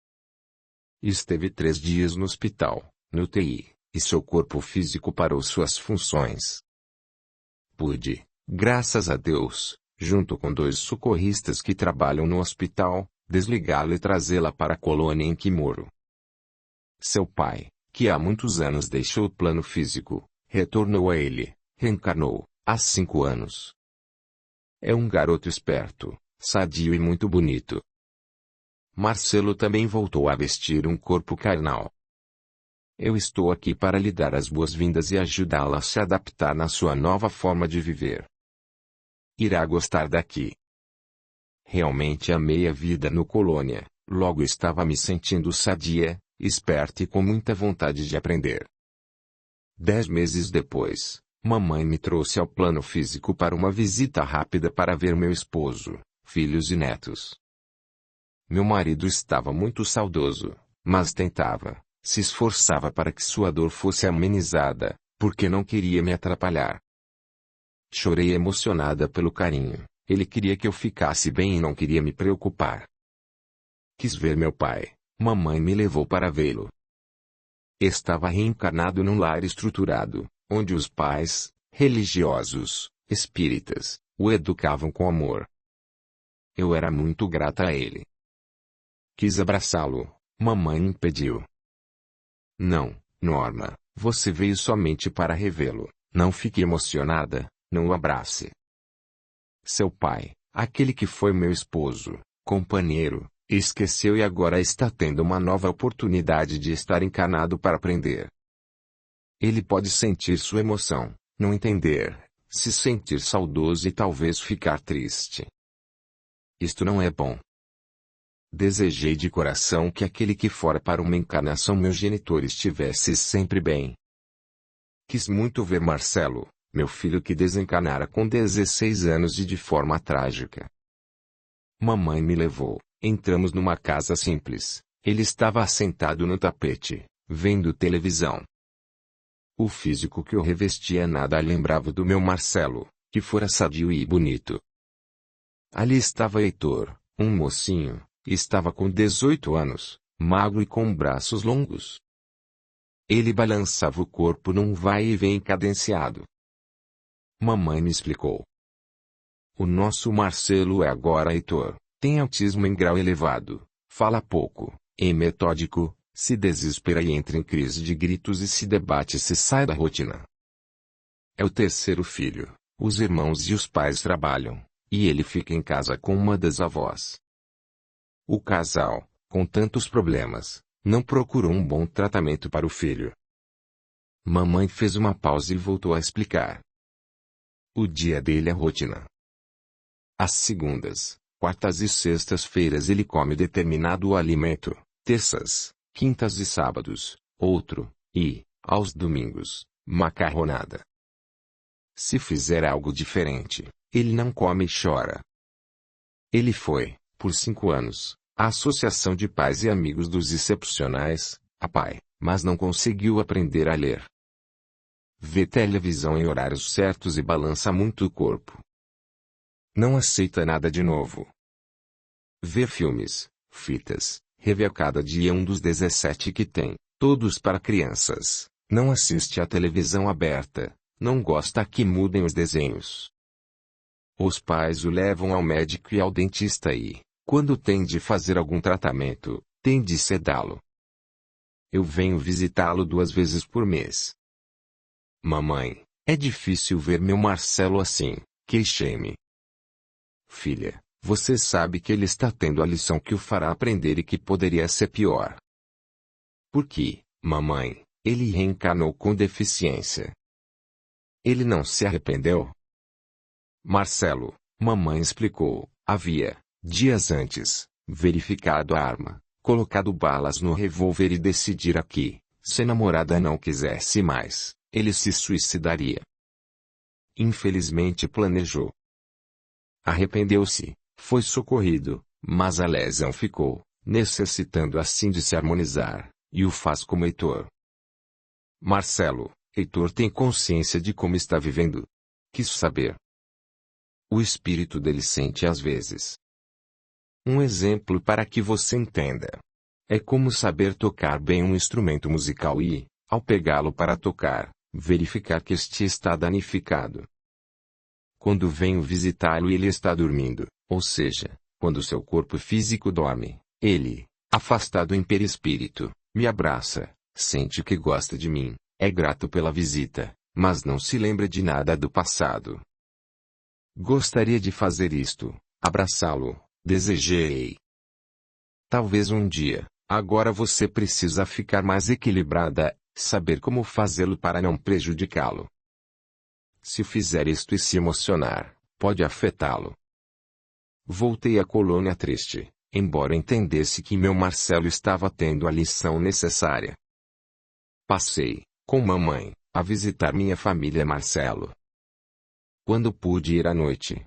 Esteve 3 dias no hospital, no UTI, e seu corpo físico parou suas funções. Pude, graças a Deus, junto com 2 socorristas que trabalham no hospital, desligá-la e trazê-la para a colônia em que moro. Seu pai, que há muitos anos deixou o plano físico, retornou a ele, reencarnou, há 5 anos. É um garoto esperto, sadio e muito bonito. Marcelo também voltou a vestir um corpo carnal. Eu estou aqui para lhe dar as boas-vindas e ajudá-la a se adaptar na sua nova forma de viver. Irá gostar daqui. Realmente amei a vida no colônia, logo estava me sentindo sadia, esperta e com muita vontade de aprender. 10 meses depois, mamãe me trouxe ao plano físico para uma visita rápida para ver meu esposo, filhos e netos. Meu marido estava muito saudoso, mas se esforçava para que sua dor fosse amenizada, porque não queria me atrapalhar. Chorei emocionada pelo carinho, ele queria que eu ficasse bem e não queria me preocupar. Quis ver meu pai, mamãe me levou para vê-lo. Estava reencarnado num lar estruturado, onde os pais, religiosos, espíritas, o educavam com amor. Eu era muito grata a ele. Quis abraçá-lo, mamãe impediu. Não, Norma, você veio somente para revê-lo, não fique emocionada, não o abrace. Seu pai, aquele que foi meu esposo, companheiro, esqueceu e agora está tendo uma nova oportunidade de estar encarnado para aprender. Ele pode sentir sua emoção, não entender, se sentir saudoso e talvez ficar triste. Isto não é bom. Desejei de coração que aquele que fora para uma encarnação meu genitor estivesse sempre bem. Quis muito ver Marcelo, meu filho que desencarnara com 16 anos e de forma trágica. Mamãe me levou, entramos numa casa simples, ele estava assentado no tapete, vendo televisão. O físico que eu revestia nada lembrava do meu Marcelo, que fora sadio e bonito. Ali estava Heitor, um mocinho. Estava com 18 anos, magro e com braços longos. Ele balançava o corpo num vai e vem cadenciado. Mamãe me explicou. O nosso Marcelo é agora Heitor, tem autismo em grau elevado, fala pouco, é metódico, se desespera e entra em crise de gritos e se debate se sai da rotina. É o 3º filho, os irmãos e os pais trabalham, e ele fica em casa com uma das avós. O casal, com tantos problemas, não procurou um bom tratamento para o filho. Mamãe fez uma pausa e voltou a explicar. O dia dele é rotina. Às segundas, quartas e sextas-feiras ele come determinado alimento, terças, quintas e sábados, outro, e, aos domingos, macarronada. Se fizer algo diferente, ele não come e chora. Ele foi, por 5 anos, a Associação de Pais e Amigos dos Excepcionais, APAE, mas não conseguiu aprender a ler. Vê televisão em horários certos e balança muito o corpo. Não aceita nada de novo. Vê filmes, fitas, revê a cada dia um dos 17 que tem, todos para crianças, não assiste à televisão aberta, Não gosta que mudem os desenhos. Os pais o levam ao médico e ao dentista e, quando tem de fazer algum tratamento, tem de sedá-lo. Eu venho visitá-lo 2 vezes por mês. Mamãe, é difícil ver meu Marcelo assim, queixei-me. Filha, você sabe que ele está tendo a lição que o fará aprender e que poderia ser pior. Por quê, mamãe? Ele reencarnou com deficiência. Ele não se arrependeu? Marcelo, mamãe explicou, havia, dias antes, verificado a arma, colocado balas no revólver e decidira que, se a namorada não quisesse mais, ele se suicidaria. Infelizmente planejou. Arrependeu-se, foi socorrido, mas a lesão ficou, necessitando assim de se harmonizar, e o faz como Heitor. Marcelo, Heitor tem consciência de como está vivendo? Quis saber. O espírito dele sente às vezes. Um exemplo para que você entenda. É como saber tocar bem um instrumento musical e, ao pegá-lo para tocar, verificar que este está danificado. Quando venho visitá-lo e ele está dormindo, ou seja, quando seu corpo físico dorme, ele, afastado em perispírito, me abraça, sente que gosta de mim, é grato pela visita, mas não se lembra de nada do passado. Gostaria de fazer isto, abraçá-lo, desejei. Talvez um dia, agora você precisa ficar mais equilibrada, saber como fazê-lo para não prejudicá-lo. Se fizer isto e se emocionar, pode afetá-lo. Voltei à colônia triste, embora entendesse que meu Marcelo estava tendo a lição necessária. Passei, com mamãe, a visitar minha família Marcelo. Quando pude ir à noite,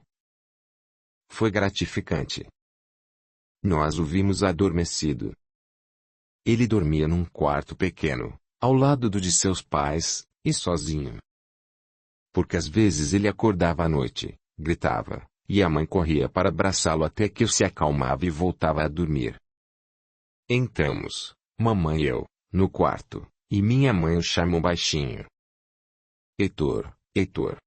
foi gratificante. Nós o vimos adormecido. Ele dormia num quarto pequeno, ao lado do de seus pais, e sozinho. Porque às vezes ele acordava à noite, gritava, e a mãe corria para abraçá-lo até que se acalmava e voltava a dormir. Entramos, mamãe e eu, no quarto, e minha mãe o chamou baixinho. Heitor, Heitor.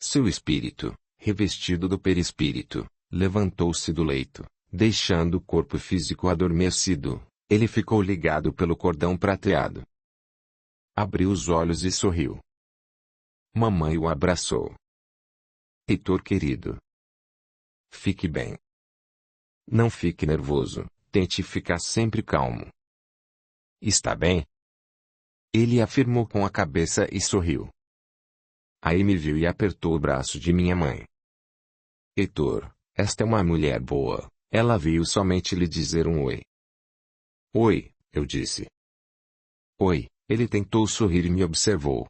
Seu espírito, revestido do perispírito, levantou-se do leito, deixando o corpo físico adormecido. Ele ficou ligado pelo cordão prateado. Abriu os olhos e sorriu. Mamãe o abraçou. Heitor querido. Fique bem. Não fique nervoso, tente ficar sempre calmo. Está bem? Ele afirmou com a cabeça e sorriu. Aí me viu e apertou o braço de minha mãe. Heitor, esta é uma mulher boa, ela veio somente lhe dizer um oi. Oi, eu disse. Oi, ele tentou sorrir e me observou.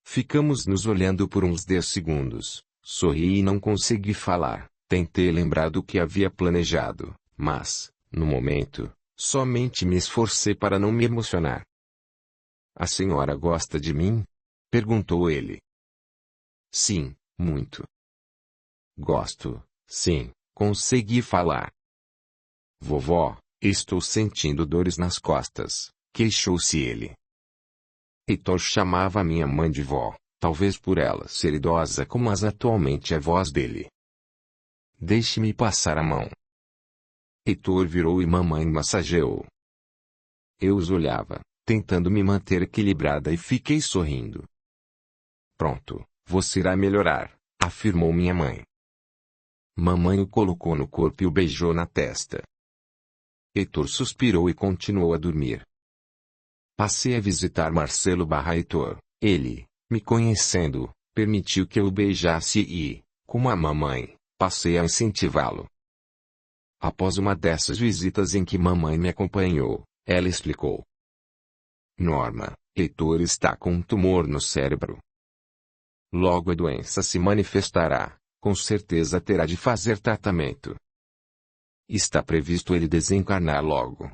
Ficamos nos olhando por uns 10 segundos, sorri e não consegui falar, tentei lembrar do que havia planejado, mas, no momento, somente me esforcei para não me emocionar. A senhora gosta de mim? Perguntou ele. Sim, muito. Gosto, sim, consegui falar. Vovó, estou sentindo dores nas costas, queixou-se ele. Heitor chamava minha mãe de vó, talvez por ela ser idosa como as atualmente avós dele. Deixe-me passar a mão. Heitor virou e mamãe massageou. Eu os olhava, tentando me manter equilibrada e fiquei sorrindo. Pronto, você irá melhorar, afirmou minha mãe. Mamãe o colocou no corpo e o beijou na testa. Heitor suspirou e continuou a dormir. Passei a visitar Marcelo / Heitor. Ele, me conhecendo, permitiu que eu o beijasse e, como a mamãe, passei a incentivá-lo. Após uma dessas visitas em que mamãe me acompanhou, ela explicou. Norma, Heitor está com um tumor no cérebro. Logo a doença se manifestará, com certeza terá de fazer tratamento. Está previsto ele desencarnar logo.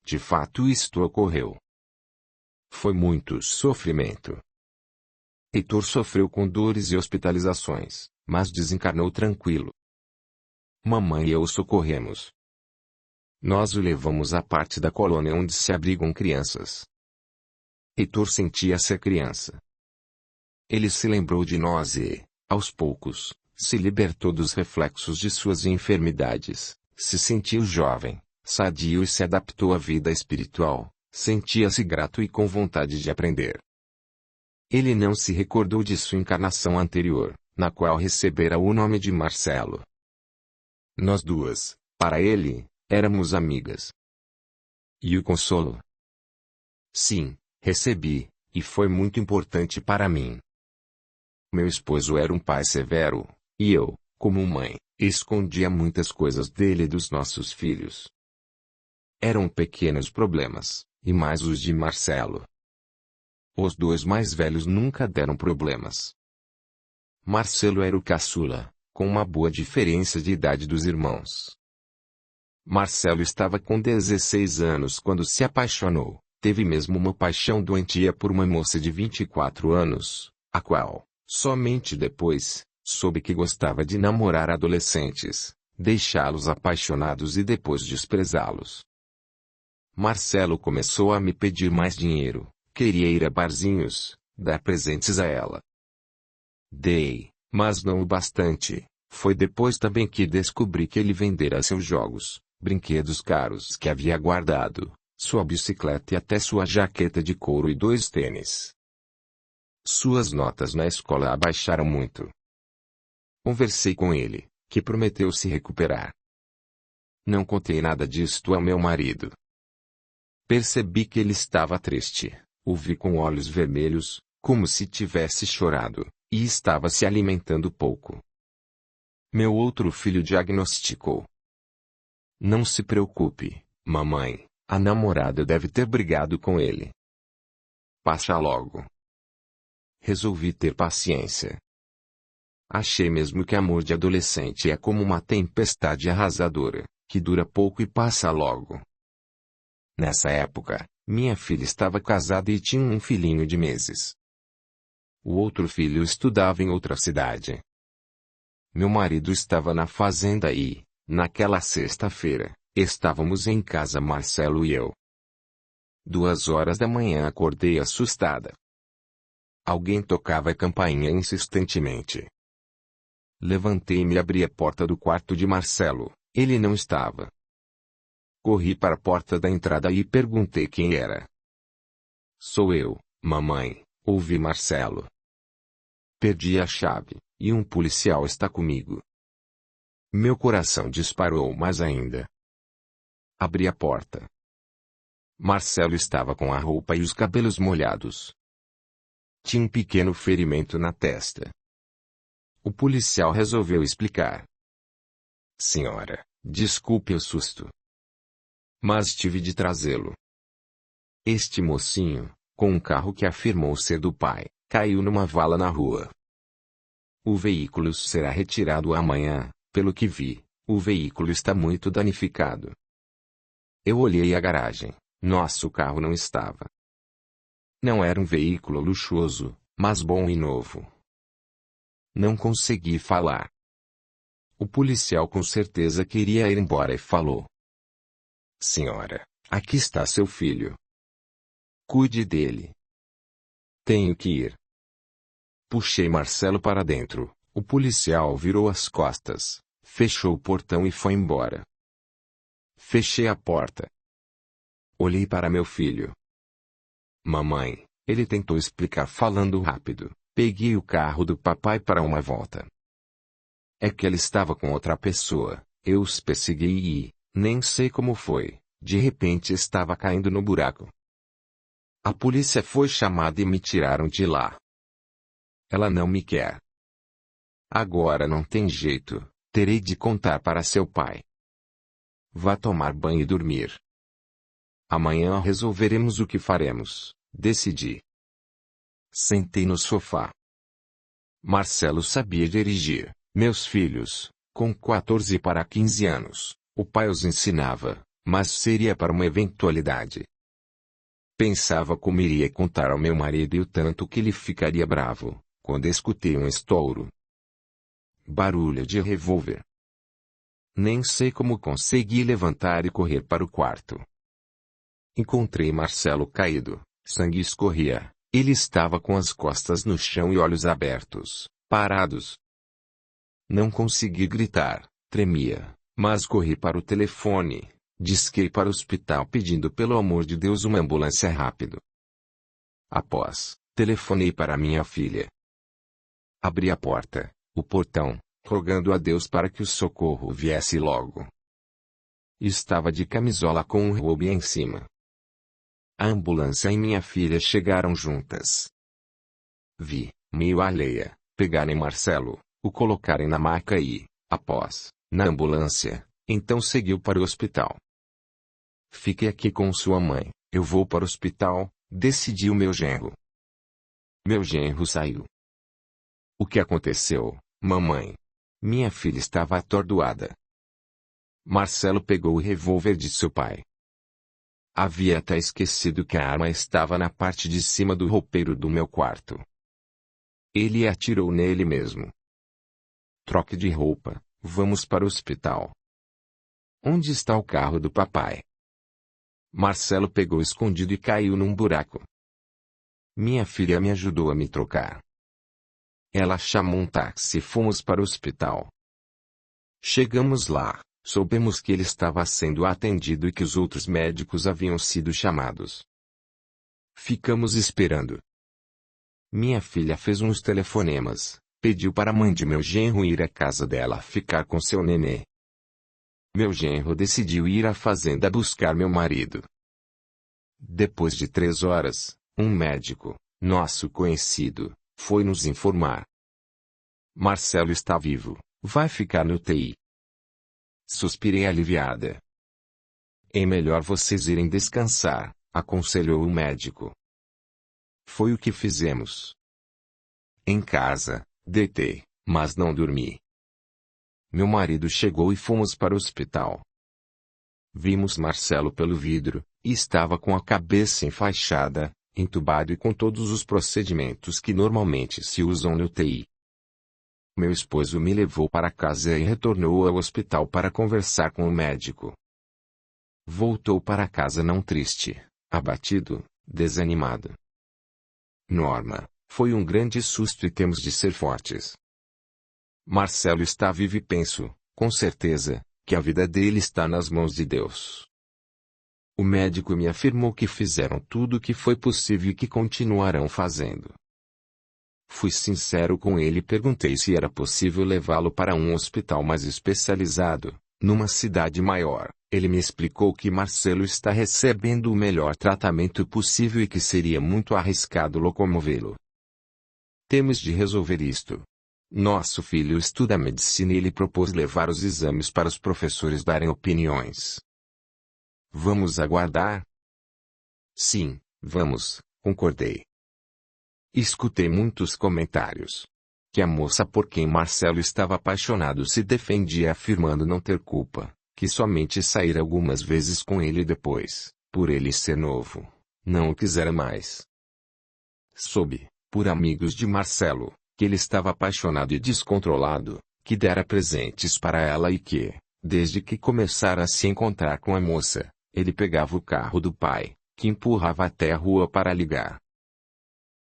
De fato isto ocorreu. Foi muito sofrimento. Heitor sofreu com dores e hospitalizações, mas desencarnou tranquilo. Mamãe e eu o socorremos. Nós o levamos à parte da colônia onde se abrigam crianças. Heitor sentia ser criança, Ele se lembrou de nós e, aos poucos, se libertou dos reflexos de suas enfermidades, se sentiu jovem, sadio e se adaptou à vida espiritual, sentia-se grato e com vontade de aprender. Ele não se recordou de sua encarnação anterior, na qual recebera o nome de Marcelo. Nós duas, para ele, éramos amigas. E o consolo? Sim, recebi, e foi muito importante para mim. Meu esposo era um pai severo, e eu, como mãe, escondia muitas coisas dele e dos nossos filhos. Eram pequenos problemas, e mais os de Marcelo. Os dois mais velhos nunca deram problemas. Marcelo era o caçula, com uma boa diferença de idade dos irmãos. Marcelo estava com 16 anos quando se apaixonou, teve mesmo uma paixão doentia por uma moça de 24 anos, a qual, somente depois, soube que gostava de namorar adolescentes, deixá-los apaixonados e depois desprezá-los. Marcelo começou a me pedir mais dinheiro, queria ir a barzinhos, dar presentes a ela. Dei, mas não o bastante. Foi depois também que descobri que ele vendera seus jogos, brinquedos caros que havia guardado, sua bicicleta e até sua jaqueta de couro e 2 tênis. Suas notas na escola abaixaram muito. Conversei com ele, que prometeu se recuperar. Não contei nada disto ao meu marido. Percebi que ele estava triste, o vi com olhos vermelhos, como se tivesse chorado, e estava se alimentando pouco. Meu outro filho diagnosticou. Não se preocupe, mamãe, a namorada deve ter brigado com ele. Passa logo. Resolvi ter paciência. Achei mesmo que amor de adolescente é como uma tempestade arrasadora, que dura pouco e passa logo. Nessa época, minha filha estava casada e tinha um filhinho de meses. O outro filho estudava em outra cidade. Meu marido estava na fazenda e, naquela sexta-feira, estávamos em casa Marcelo e eu. 2 horas da manhã acordei assustada. Alguém tocava a campainha insistentemente. Levantei-me e abri a porta do quarto de Marcelo, ele não estava. Corri para a porta da entrada e perguntei quem era. Sou eu, mamãe, ouvi Marcelo. Perdi a chave, e um policial está comigo. Meu coração disparou mais ainda. Abri a porta. Marcelo estava com a roupa e os cabelos molhados. Tinha um pequeno ferimento na testa. O policial resolveu explicar. Senhora, desculpe o susto, mas tive de trazê-lo. Este mocinho, com um carro que afirmou ser do pai, caiu numa vala na rua. O veículo será retirado amanhã, pelo que vi, o veículo está muito danificado. Eu olhei a garagem, nosso carro não estava. Não era um veículo luxuoso, mas bom e novo. Não consegui falar. O policial com certeza queria ir embora e falou. Senhora, aqui está seu filho. Cuide dele. Tenho que ir. Puxei Marcelo para dentro, o policial virou as costas, fechou o portão e foi embora. Fechei a porta. Olhei para meu filho. Mamãe, ele tentou explicar falando rápido, peguei o carro do papai para uma volta. É que ele estava com outra pessoa, eu os persegui e, nem sei como foi, de repente estava caindo no buraco. A polícia foi chamada e me tiraram de lá. Ela não me quer. Agora não tem jeito, terei de contar para seu pai. Vá tomar banho e dormir. Amanhã resolveremos o que faremos, decidi. Sentei no sofá. Marcelo sabia dirigir, meus filhos, com 14 para 15 anos, o pai os ensinava, mas seria para uma eventualidade. Pensava como iria contar ao meu marido e o tanto que ele ficaria bravo, quando escutei um estouro. Barulho de revólver. Nem sei como consegui levantar e correr para o quarto. Encontrei Marcelo caído, sangue escorria, Ele estava com as costas no chão e olhos abertos, parados. Não consegui gritar, tremia, mas corri para o telefone, disquei para o hospital pedindo pelo amor de Deus uma ambulância rápido. Após, telefonei para minha filha. Abri a porta, o portão, rogando a Deus para que o socorro viesse logo. Estava de camisola com um robe em cima. A ambulância e minha filha chegaram juntas. Vi, meio alheia, pegarem Marcelo, o colocarem na maca e, após, na ambulância, então seguiu para o hospital. Fique aqui com sua mãe, eu vou para o hospital, decidiu meu genro. Meu genro saiu. O que aconteceu, mamãe? Minha filha estava atordoada. Marcelo pegou o revólver de seu pai. Havia até esquecido que a arma estava na parte de cima do roupeiro do meu quarto. Ele atirou nele mesmo. Troque de roupa, vamos para o hospital. Onde está o carro do papai? Marcelo pegou escondido e caiu num buraco. Minha filha me ajudou a me trocar. Ela chamou um táxi e fomos para o hospital. Chegamos lá, soubemos que ele estava sendo atendido e que os outros médicos haviam sido chamados. Ficamos esperando. Minha filha fez uns telefonemas, pediu para a mãe de meu genro ir à casa dela ficar com seu nenê. Meu genro decidiu ir à fazenda buscar meu marido. Depois de 3 horas, um médico, nosso conhecido, foi nos informar. Marcelo está vivo, vai ficar no UTI. Suspirei aliviada. É melhor vocês irem descansar, aconselhou o médico. Foi o que fizemos. Em casa, deitei, mas não dormi. Meu marido chegou e fomos para o hospital. Vimos Marcelo pelo vidro, e estava com a cabeça enfaixada, entubado e com todos os procedimentos que normalmente se usam no UTI. Meu esposo me levou para casa e retornou ao hospital para conversar com o médico. Voltou para casa não triste, abatido, desanimado. Norma, foi um grande susto e temos de ser fortes. Marcelo está vivo e penso, com certeza, que a vida dele está nas mãos de Deus. O médico me afirmou que fizeram tudo o que foi possível e que continuarão fazendo. Fui sincero com ele e perguntei se era possível levá-lo para um hospital mais especializado, numa cidade maior. Ele me explicou que Marcelo está recebendo o melhor tratamento possível e que seria muito arriscado locomovê-lo. Temos de resolver isto. Nosso filho estuda medicina e ele propôs levar os exames para os professores darem opiniões. Vamos aguardar? Sim, vamos, concordei. Escutei muitos comentários. Que a moça por quem Marcelo estava apaixonado se defendia afirmando não ter culpa, que somente saíra algumas vezes com ele e depois, por ele ser novo, não o quisera mais. Soube, por amigos de Marcelo, que ele estava apaixonado e descontrolado, que dera presentes para ela e que, desde que começara a se encontrar com a moça, ele pegava o carro do pai, que empurrava até a rua para ligar.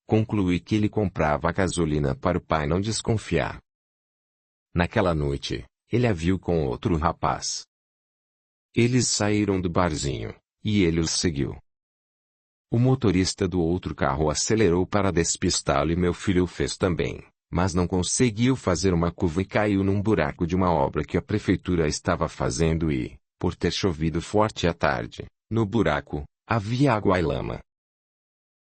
Concluí que ele comprava gasolina para o pai não desconfiar. Naquela noite, ele a viu com outro rapaz. Eles saíram do barzinho, e ele os seguiu. O motorista do outro carro acelerou para despistá-lo e meu filho o fez também, mas não conseguiu fazer uma curva e caiu num buraco de uma obra que a prefeitura estava fazendo e, por ter chovido forte à tarde, no buraco, havia água e lama.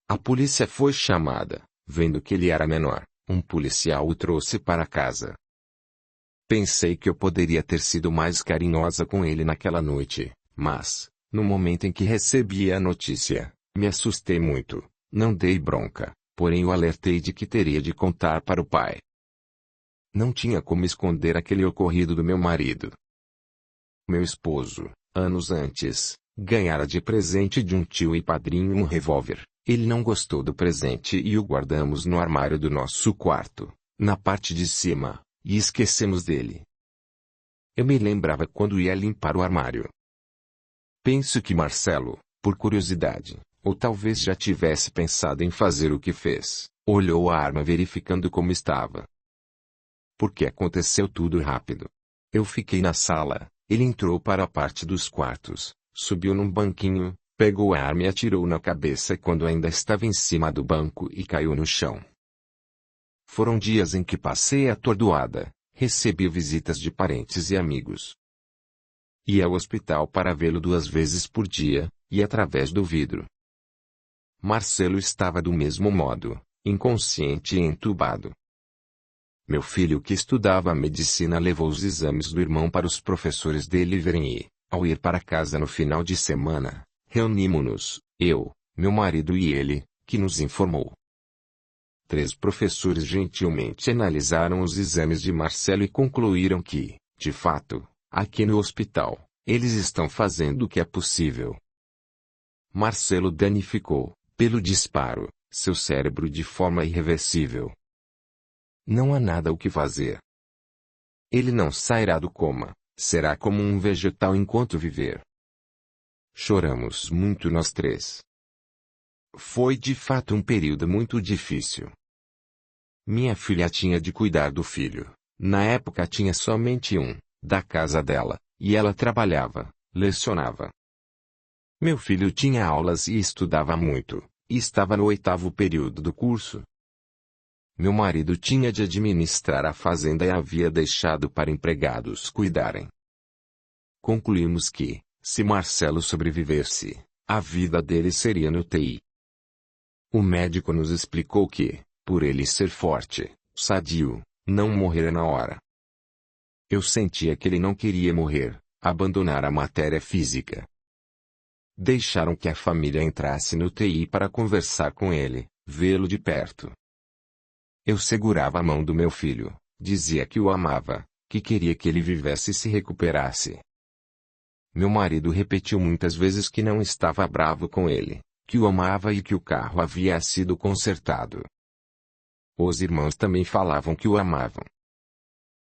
A polícia foi chamada, vendo que ele era menor, um policial o trouxe para casa. Pensei que eu poderia ter sido mais carinhosa com ele naquela noite, mas, no momento em que recebi a notícia, me assustei muito, não dei bronca, porém o alertei de que teria de contar para o pai. Não tinha como esconder aquele ocorrido do meu marido. Meu esposo, anos antes, ganhara de presente de um tio e padrinho um revólver. Ele não gostou do presente e o guardamos no armário do nosso quarto, na parte de cima, e esquecemos dele. Eu me lembrava quando ia limpar o armário. Penso que Marcelo, por curiosidade, ou talvez já tivesse pensado em fazer o que fez, olhou a arma verificando como estava. Porque aconteceu tudo rápido. Eu fiquei na sala, ele entrou para a parte dos quartos, subiu num banquinho, pegou a arma e atirou na cabeça quando ainda estava em cima do banco e caiu no chão. Foram dias em que passei atordoada, recebi visitas de parentes e amigos. Ia ao hospital para vê-lo 2 vezes por dia, e através do vidro. Marcelo estava do mesmo modo, inconsciente e entubado. Meu filho que estudava medicina levou os exames do irmão para os professores dele verem e, ao ir para casa no final de semana, reunimos-nos, eu, meu marido e ele, que nos informou. 3 professores gentilmente analisaram os exames de Marcelo e concluíram que, de fato, aqui no hospital, eles estão fazendo o que é possível. Marcelo danificou, pelo disparo, seu cérebro de forma irreversível. Não há nada o que fazer. Ele não sairá do coma, será como um vegetal enquanto viver. Choramos muito nós 3. Foi de fato um período muito difícil. Minha filha tinha de cuidar do filho, na época tinha somente um, da casa dela, e ela trabalhava, lecionava. Meu filho tinha aulas e estudava muito, e estava no 8º período do curso. Meu marido tinha de administrar a fazenda e havia deixado para empregados cuidarem. Concluímos que, se Marcelo sobrevivesse, a vida dele seria no UTI. O médico nos explicou que, por ele ser forte, sadio, não morrera na hora. Eu sentia que ele não queria morrer, abandonar a matéria física. Deixaram que a família entrasse no UTI para conversar com ele, vê-lo de perto. Eu segurava a mão do meu filho, dizia que o amava, que queria que ele vivesse e se recuperasse. Meu marido repetiu muitas vezes que não estava bravo com ele, que o amava e que o carro havia sido consertado. Os irmãos também falavam que o amavam.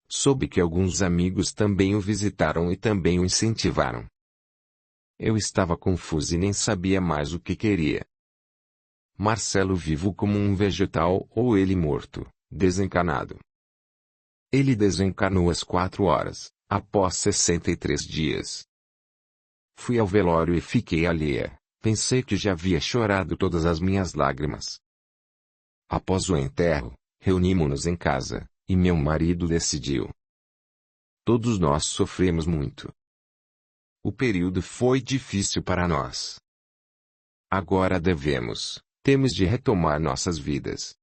Soube que alguns amigos também o visitaram e também o incentivaram. Eu estava confuso e nem sabia mais o que queria. Marcelo vivo como um vegetal ou ele morto, desencarnado. Ele desencarnou às 4 horas, após 63 dias. Fui ao velório e fiquei alheia, pensei que já havia chorado todas as minhas lágrimas. Após o enterro, reunimos-nos em casa, e meu marido decidiu. Todos nós sofremos muito. O período foi difícil para nós. Agora temos de retomar nossas vidas.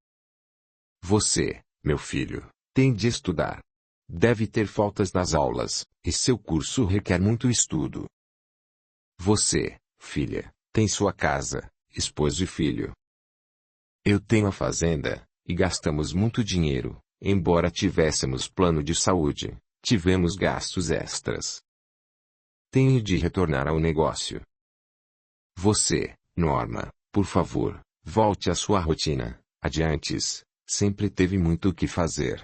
Você, meu filho, tem de estudar. Deve ter faltas nas aulas, e seu curso requer muito estudo. Você, filha, tem sua casa, esposo e filho. Eu tenho a fazenda, e gastamos muito dinheiro, embora tivéssemos plano de saúde, tivemos gastos extras. Tenho de retornar ao negócio. Você, Norma, por favor, volte à sua rotina, adiantes, sempre teve muito o que fazer.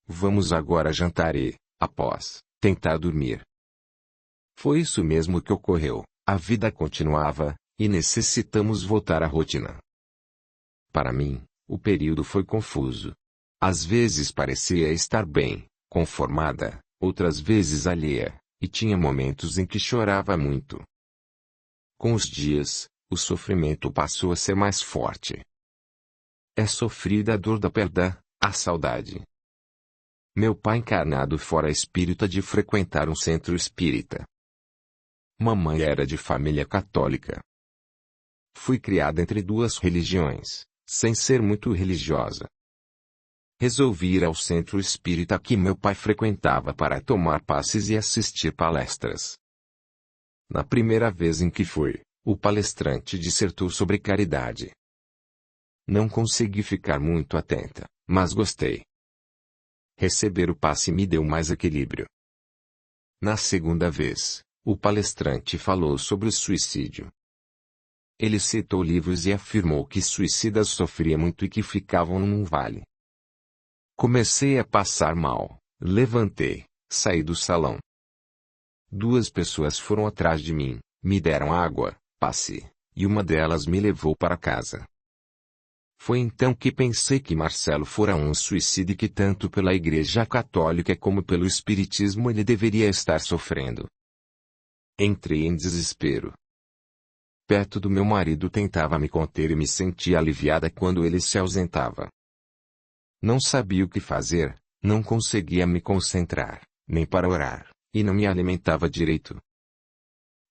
Vamos agora jantar e, após, tentar dormir. Foi isso mesmo que ocorreu, a vida continuava, e necessitamos voltar à rotina. Para mim, o período foi confuso. Às vezes parecia estar bem, conformada, outras vezes alheia, e tinha momentos em que chorava muito. Com os dias, o sofrimento passou a ser mais forte. É sofrida a dor da perda, a saudade. Meu pai encarnado fora espírita de frequentar um centro espírita. Mamãe era de família católica. Fui criada entre 2 religiões, sem ser muito religiosa. Resolvi ir ao centro espírita que meu pai frequentava para tomar passes e assistir palestras. Na primeira vez em que fui, o palestrante dissertou sobre caridade. Não consegui ficar muito atenta, mas gostei. Receber o passe me deu mais equilíbrio. Na segunda vez, o palestrante falou sobre o suicídio. Ele citou livros e afirmou que suicidas sofriam muito e que ficavam num vale. Comecei a passar mal, levantei, saí do salão. 2 pessoas foram atrás de mim, me deram água, passe, e uma delas me levou para casa. Foi então que pensei que Marcelo fora um suicida e que tanto pela Igreja Católica como pelo Espiritismo ele deveria estar sofrendo. Entrei em desespero. Perto do meu marido tentava me conter e me sentia aliviada quando ele se ausentava. Não sabia o que fazer, não conseguia me concentrar, nem para orar, e não me alimentava direito.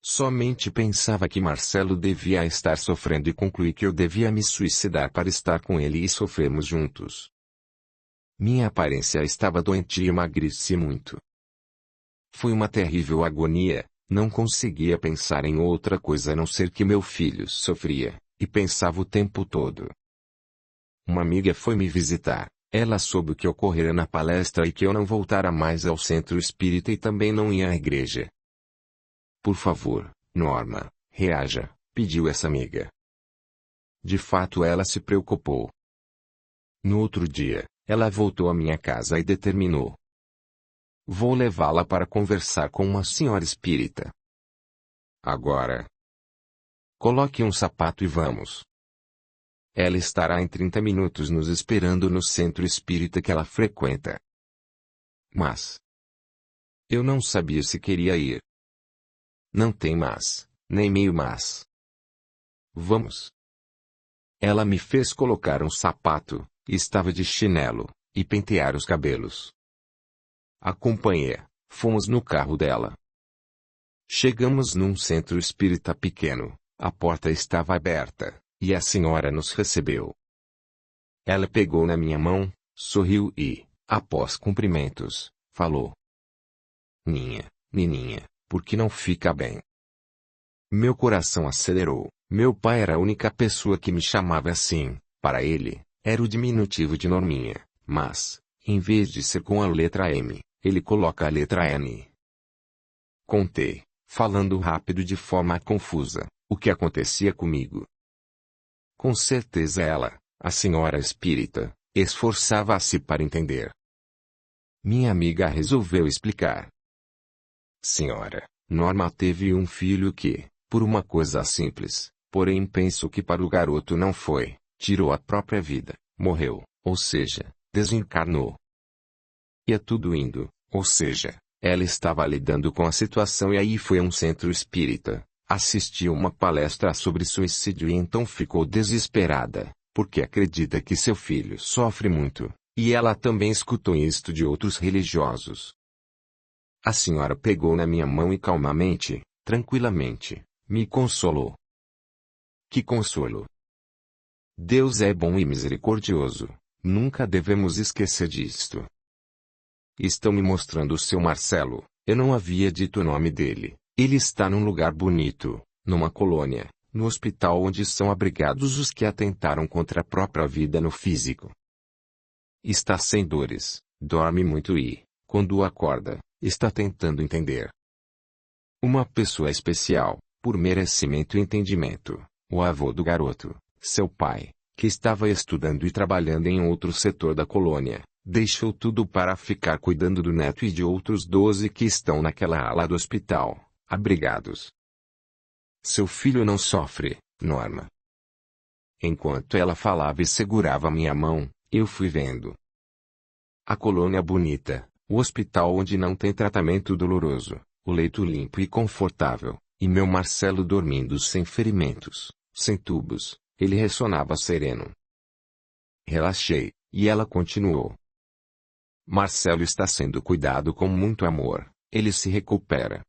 Somente pensava que Marcelo devia estar sofrendo e concluí que eu devia me suicidar para estar com ele e sofrermos juntos. Minha aparência estava doente e emagreci muito. Foi uma terrível agonia, não conseguia pensar em outra coisa a não ser que meu filho sofria, e pensava o tempo todo. Uma amiga foi me visitar, ela soube o que ocorrera na palestra e que eu não voltara mais ao centro espírita e também não ia à igreja. Por favor, Norma, reaja, pediu essa amiga. De fato ela se preocupou. No outro dia, ela voltou à minha casa e determinou: vou levá-la para conversar com uma senhora espírita. Agora. Coloque um sapato e vamos. Ela estará em 30 minutos nos esperando no centro espírita que ela frequenta. Mas eu não sabia se queria ir. Não tem mas, nem meio mas. Vamos. Ela me fez colocar um sapato, estava de chinelo, e pentear os cabelos. Acompanhei-a, fomos no carro dela. Chegamos num centro espírita pequeno, a porta estava aberta, e a senhora nos recebeu. Ela pegou na minha mão, sorriu e, após cumprimentos, falou: Nininha, por que não fica bem? Meu coração acelerou. Meu pai era a única pessoa que me chamava assim, para ele, era o diminutivo de Norminha, mas, em vez de ser com a letra M, ele coloca a letra N. Contei, falando rápido de forma confusa, o que acontecia comigo. Com certeza ela, a senhora espírita, esforçava-se para entender. Minha amiga resolveu explicar. Senhora, Norma teve um filho que, por uma coisa simples, porém penso que para o garoto não foi, tirou a própria vida, morreu, ou seja, desencarnou. Ia tudo indo, ou seja, ela estava lidando com a situação e aí foi a um centro espírita, assistiu uma palestra sobre suicídio e então ficou desesperada, porque acredita que seu filho sofre muito, e ela também escutou isto de outros religiosos. A senhora pegou na minha mão e calmamente, tranquilamente, me consolou. Que consolo! Deus é bom e misericordioso, nunca devemos esquecer disto. Estão me mostrando o seu Marcelo, eu não havia dito o nome dele, ele está num lugar bonito, numa colônia, no hospital onde são abrigados os que atentaram contra a própria vida no físico. Está sem dores, dorme muito e, quando acorda, está tentando entender. Uma pessoa especial, por merecimento e entendimento, o avô do garoto, seu pai, que estava estudando e trabalhando em outro setor da colônia, deixou tudo para ficar cuidando do neto e de outros 12 que estão naquela ala do hospital, abrigados. Seu filho não sofre, Norma. Enquanto ela falava e segurava minha mão, eu fui vendo. A colônia bonita, o hospital onde não tem tratamento doloroso, o leito limpo e confortável, e meu Marcelo dormindo sem ferimentos, sem tubos, ele ressonava sereno. Relaxei, e ela continuou. Marcelo está sendo cuidado com muito amor, ele se recupera.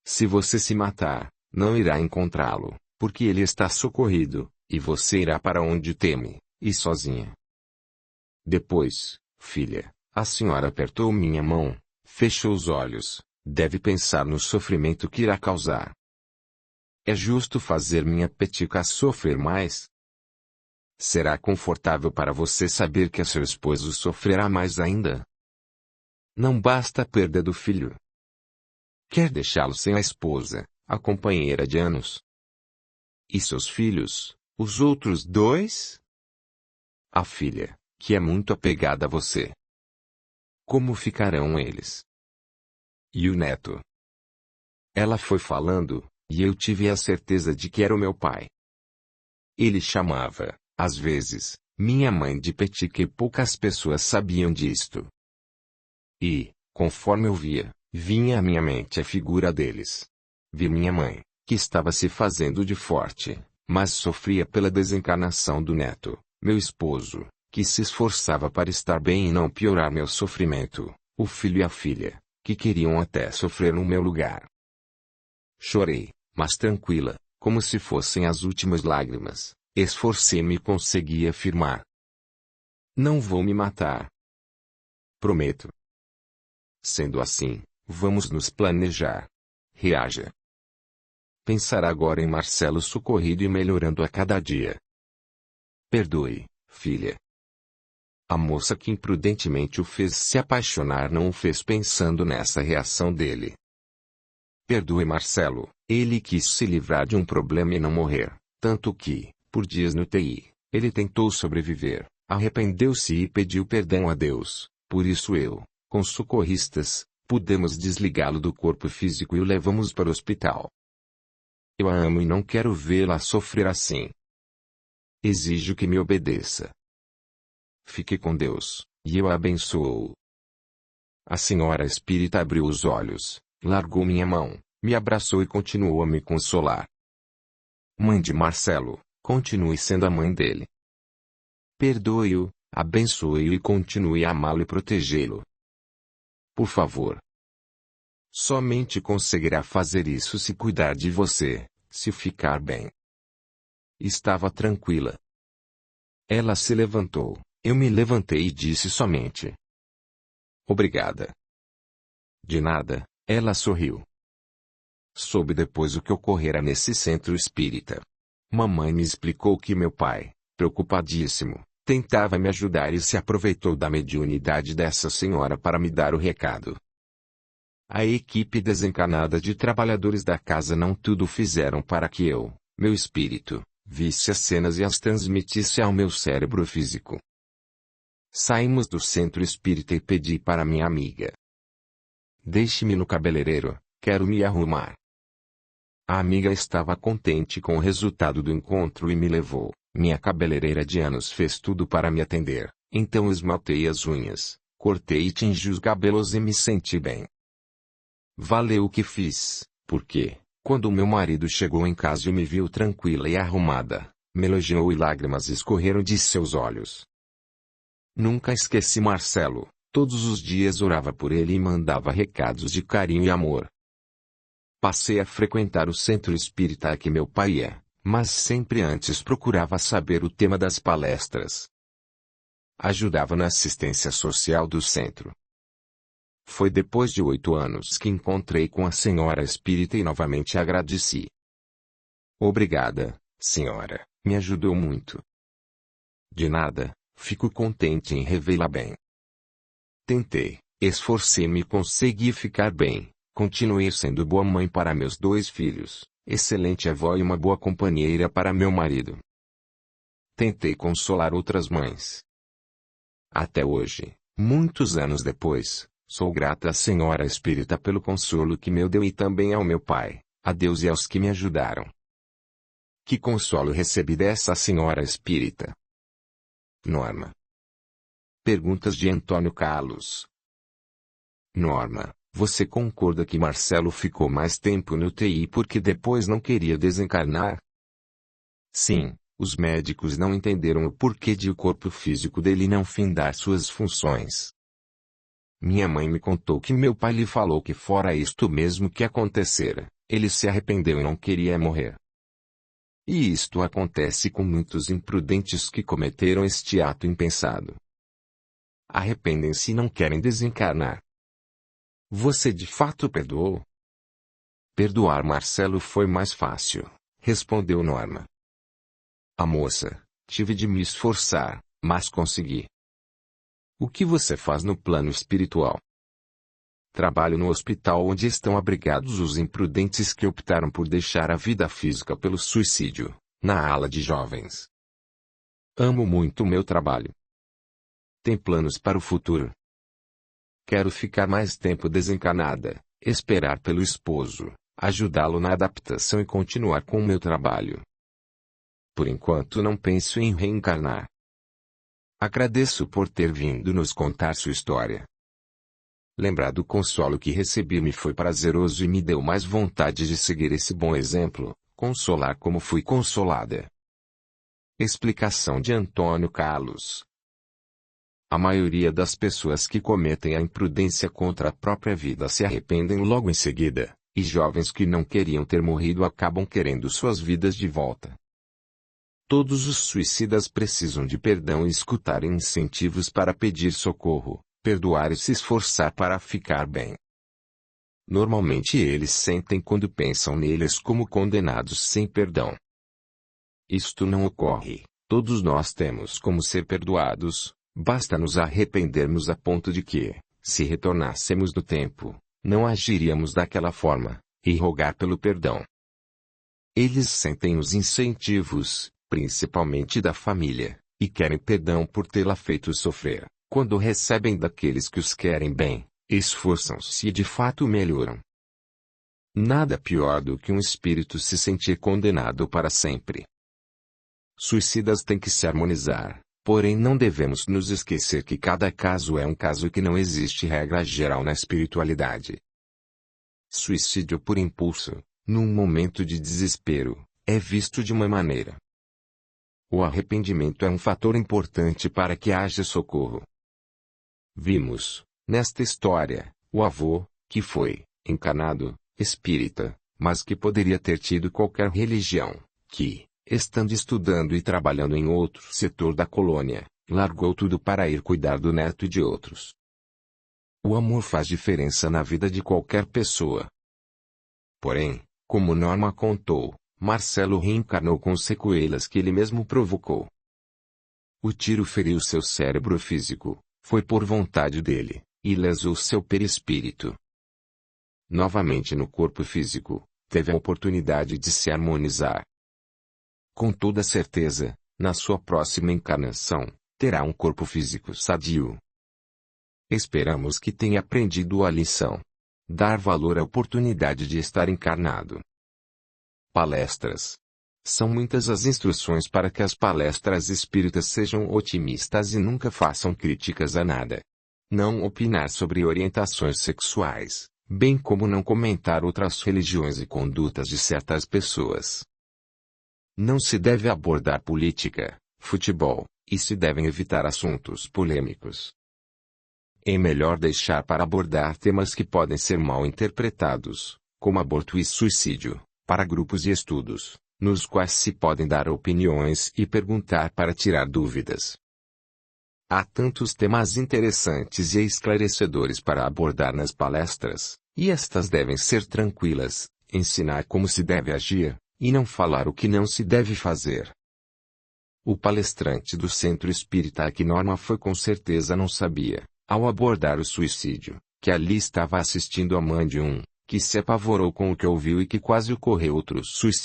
Se você se matar, não irá encontrá-lo, porque ele está socorrido, e você irá para onde teme, e sozinha. Depois, filha, a senhora apertou minha mão, fechou os olhos, deve pensar no sofrimento que irá causar. É justo fazer minha petica sofrer mais? Será confortável para você saber que seu esposo sofrerá mais ainda? Não basta a perda do filho. Quer deixá-lo sem a esposa, a companheira de anos? E seus filhos, os outros 2? A filha, que é muito apegada a você. Como ficarão eles? E o neto? Ela foi falando, E eu tive a certeza de que era o meu pai. Ele chamava, às vezes, minha mãe de Petit, e poucas pessoas sabiam disto. E, conforme eu via, vinha à minha mente a figura deles. Vi minha mãe, que estava se fazendo de forte, mas sofria pela desencarnação do neto, meu esposo, que se esforçava para estar bem e não piorar meu sofrimento, o filho e a filha, que queriam até sofrer no meu lugar. Chorei, mas tranquila, como se fossem as últimas lágrimas, esforcei-me e consegui afirmar: não vou me matar. Prometo. Sendo assim, vamos nos planejar. Reaja. Pensar agora em Marcelo socorrido e melhorando a cada dia. Perdoe, filha. A moça que imprudentemente o fez se apaixonar não o fez pensando nessa reação dele. Perdoe Marcelo, ele quis se livrar de um problema e não morrer, tanto que, por dias no UTI, ele tentou sobreviver, arrependeu-se e pediu perdão a Deus. Por isso eu, com socorristas, pudemos desligá-lo do corpo físico e o levamos para o hospital. Eu a amo e não quero vê-la sofrer assim. Exijo que me obedeça. Fique com Deus, e eu a abençoo. A senhora espírita abriu os olhos, largou minha mão, me abraçou e continuou a me consolar. Mãe de Marcelo, continue sendo a mãe dele. Perdoe-o, abençoe-o e continue a amá-lo e protegê-lo. Por favor. Somente conseguirá fazer isso se cuidar de você, se ficar bem. Estava tranquila. Ela se levantou, eu me levantei e disse somente: obrigada. De nada, ela sorriu. Soube depois o que ocorrera nesse centro espírita. Mamãe me explicou que meu pai, preocupadíssimo, tentava me ajudar e se aproveitou da mediunidade dessa senhora para me dar o recado. A equipe desencarnada de trabalhadores da casa não tudo fizeram para que eu, meu espírito, visse as cenas e as transmitisse ao meu cérebro físico. Saímos do centro espírita e pedi para minha amiga: deixe-me no cabeleireiro, quero me arrumar. A amiga estava contente com o resultado do encontro e me levou. Minha cabeleireira de anos fez tudo para me atender, então esmaltei as unhas, cortei e tingi os cabelos e me senti bem. Valeu o que fiz, porque, quando meu marido chegou em casa e me viu tranquila e arrumada, me elogiou e lágrimas escorreram de seus olhos. Nunca esqueci Marcelo, todos os dias orava por ele e mandava recados de carinho e amor. Passei a frequentar o centro espírita a que meu pai ia, mas sempre antes procurava saber o tema das palestras. Ajudava na assistência social do centro. Foi depois de 8 anos que encontrei com a senhora espírita e novamente agradeci. Obrigada, senhora, me ajudou muito. De nada, fico contente em revê-la bem. Tentei, esforcei-me e consegui ficar bem, continuei sendo boa mãe para meus 2 filhos, excelente avó e uma boa companheira para meu marido. Tentei consolar outras mães. Até hoje, muitos anos depois, sou grata à senhora espírita pelo consolo que me deu e também ao meu pai, a Deus e aos que me ajudaram. Que consolo recebi dessa senhora espírita? Norma. Perguntas de Antônio Carlos. Norma, você concorda que Marcelo ficou mais tempo no UTI porque depois não queria desencarnar? Sim, os médicos não entenderam o porquê de o corpo físico dele não findar suas funções. Minha mãe me contou que meu pai lhe falou que fora isto mesmo que acontecera, ele se arrependeu e não queria morrer. E isto acontece com muitos imprudentes que cometeram este ato impensado. Arrependem-se e não querem desencarnar. Você de fato perdoou? Perdoar Marcelo foi mais fácil, respondeu Norma. A moça, tive de me esforçar, mas consegui. O que você faz no plano espiritual? Trabalho no hospital onde estão abrigados os imprudentes que optaram por deixar a vida física pelo suicídio, na ala de jovens. Amo muito o meu trabalho. Tem planos para o futuro? Quero ficar mais tempo desencarnada, esperar pelo esposo, ajudá-lo na adaptação e continuar com o meu trabalho. Por enquanto não penso em reencarnar. Agradeço por ter vindo nos contar sua história. Lembrar do consolo que recebi me foi prazeroso e me deu mais vontade de seguir esse bom exemplo, consolar como fui consolada. Explicação de Antônio Carlos. A maioria das pessoas que cometem a imprudência contra a própria vida se arrependem logo em seguida, e jovens que não queriam ter morrido acabam querendo suas vidas de volta. Todos os suicidas precisam de perdão e escutar incentivos para pedir socorro, perdoar e se esforçar para ficar bem. Normalmente eles sentem quando pensam neles como condenados sem perdão. Isto não ocorre, todos nós temos como ser perdoados, basta nos arrependermos a ponto de que, se retornássemos no tempo, não agiríamos daquela forma, e rogar pelo perdão. Eles sentem os incentivos, principalmente da família, e querem perdão por tê-la feito sofrer. Quando recebem daqueles que os querem bem, esforçam-se e de fato melhoram. Nada pior do que um espírito se sentir condenado para sempre. Suicidas têm que se harmonizar, porém não devemos nos esquecer que cada caso é um caso e que não existe regra geral na espiritualidade. Suicídio por impulso, num momento de desespero, é visto de uma maneira. O arrependimento é um fator importante para que haja socorro. Vimos, nesta história, o avô, que foi, encarnado, espírita, mas que poderia ter tido qualquer religião, que, estando estudando e trabalhando em outro setor da colônia, largou tudo para ir cuidar do neto e de outros. O amor faz diferença na vida de qualquer pessoa. Porém, como Norma contou, Marcelo reencarnou com sequelas que ele mesmo provocou. O tiro feriu seu cérebro físico. Foi por vontade dele, e lesou seu perispírito. Novamente no corpo físico, teve a oportunidade de se harmonizar. Com toda certeza, na sua próxima encarnação, terá um corpo físico sadio. Esperamos que tenha aprendido a lição. Dar valor à oportunidade de estar encarnado. Palestras. São muitas as instruções para que as palestras espíritas sejam otimistas e nunca façam críticas a nada. Não opinar sobre orientações sexuais, bem como não comentar outras religiões e condutas de certas pessoas. Não se deve abordar política, futebol, e se devem evitar assuntos polêmicos. É melhor deixar para abordar temas que podem ser mal interpretados, como aborto e suicídio, para grupos de estudos, nos quais se podem dar opiniões e perguntar para tirar dúvidas. Há tantos temas interessantes e esclarecedores para abordar nas palestras, e estas devem ser tranquilas, ensinar como se deve agir, e não falar o que não se deve fazer. O palestrante do Centro Espírita que Norma foi com certeza não sabia, ao abordar o suicídio, que ali estava assistindo a mãe de um, que se apavorou com o que ouviu e que quase ocorreu outro suicídio.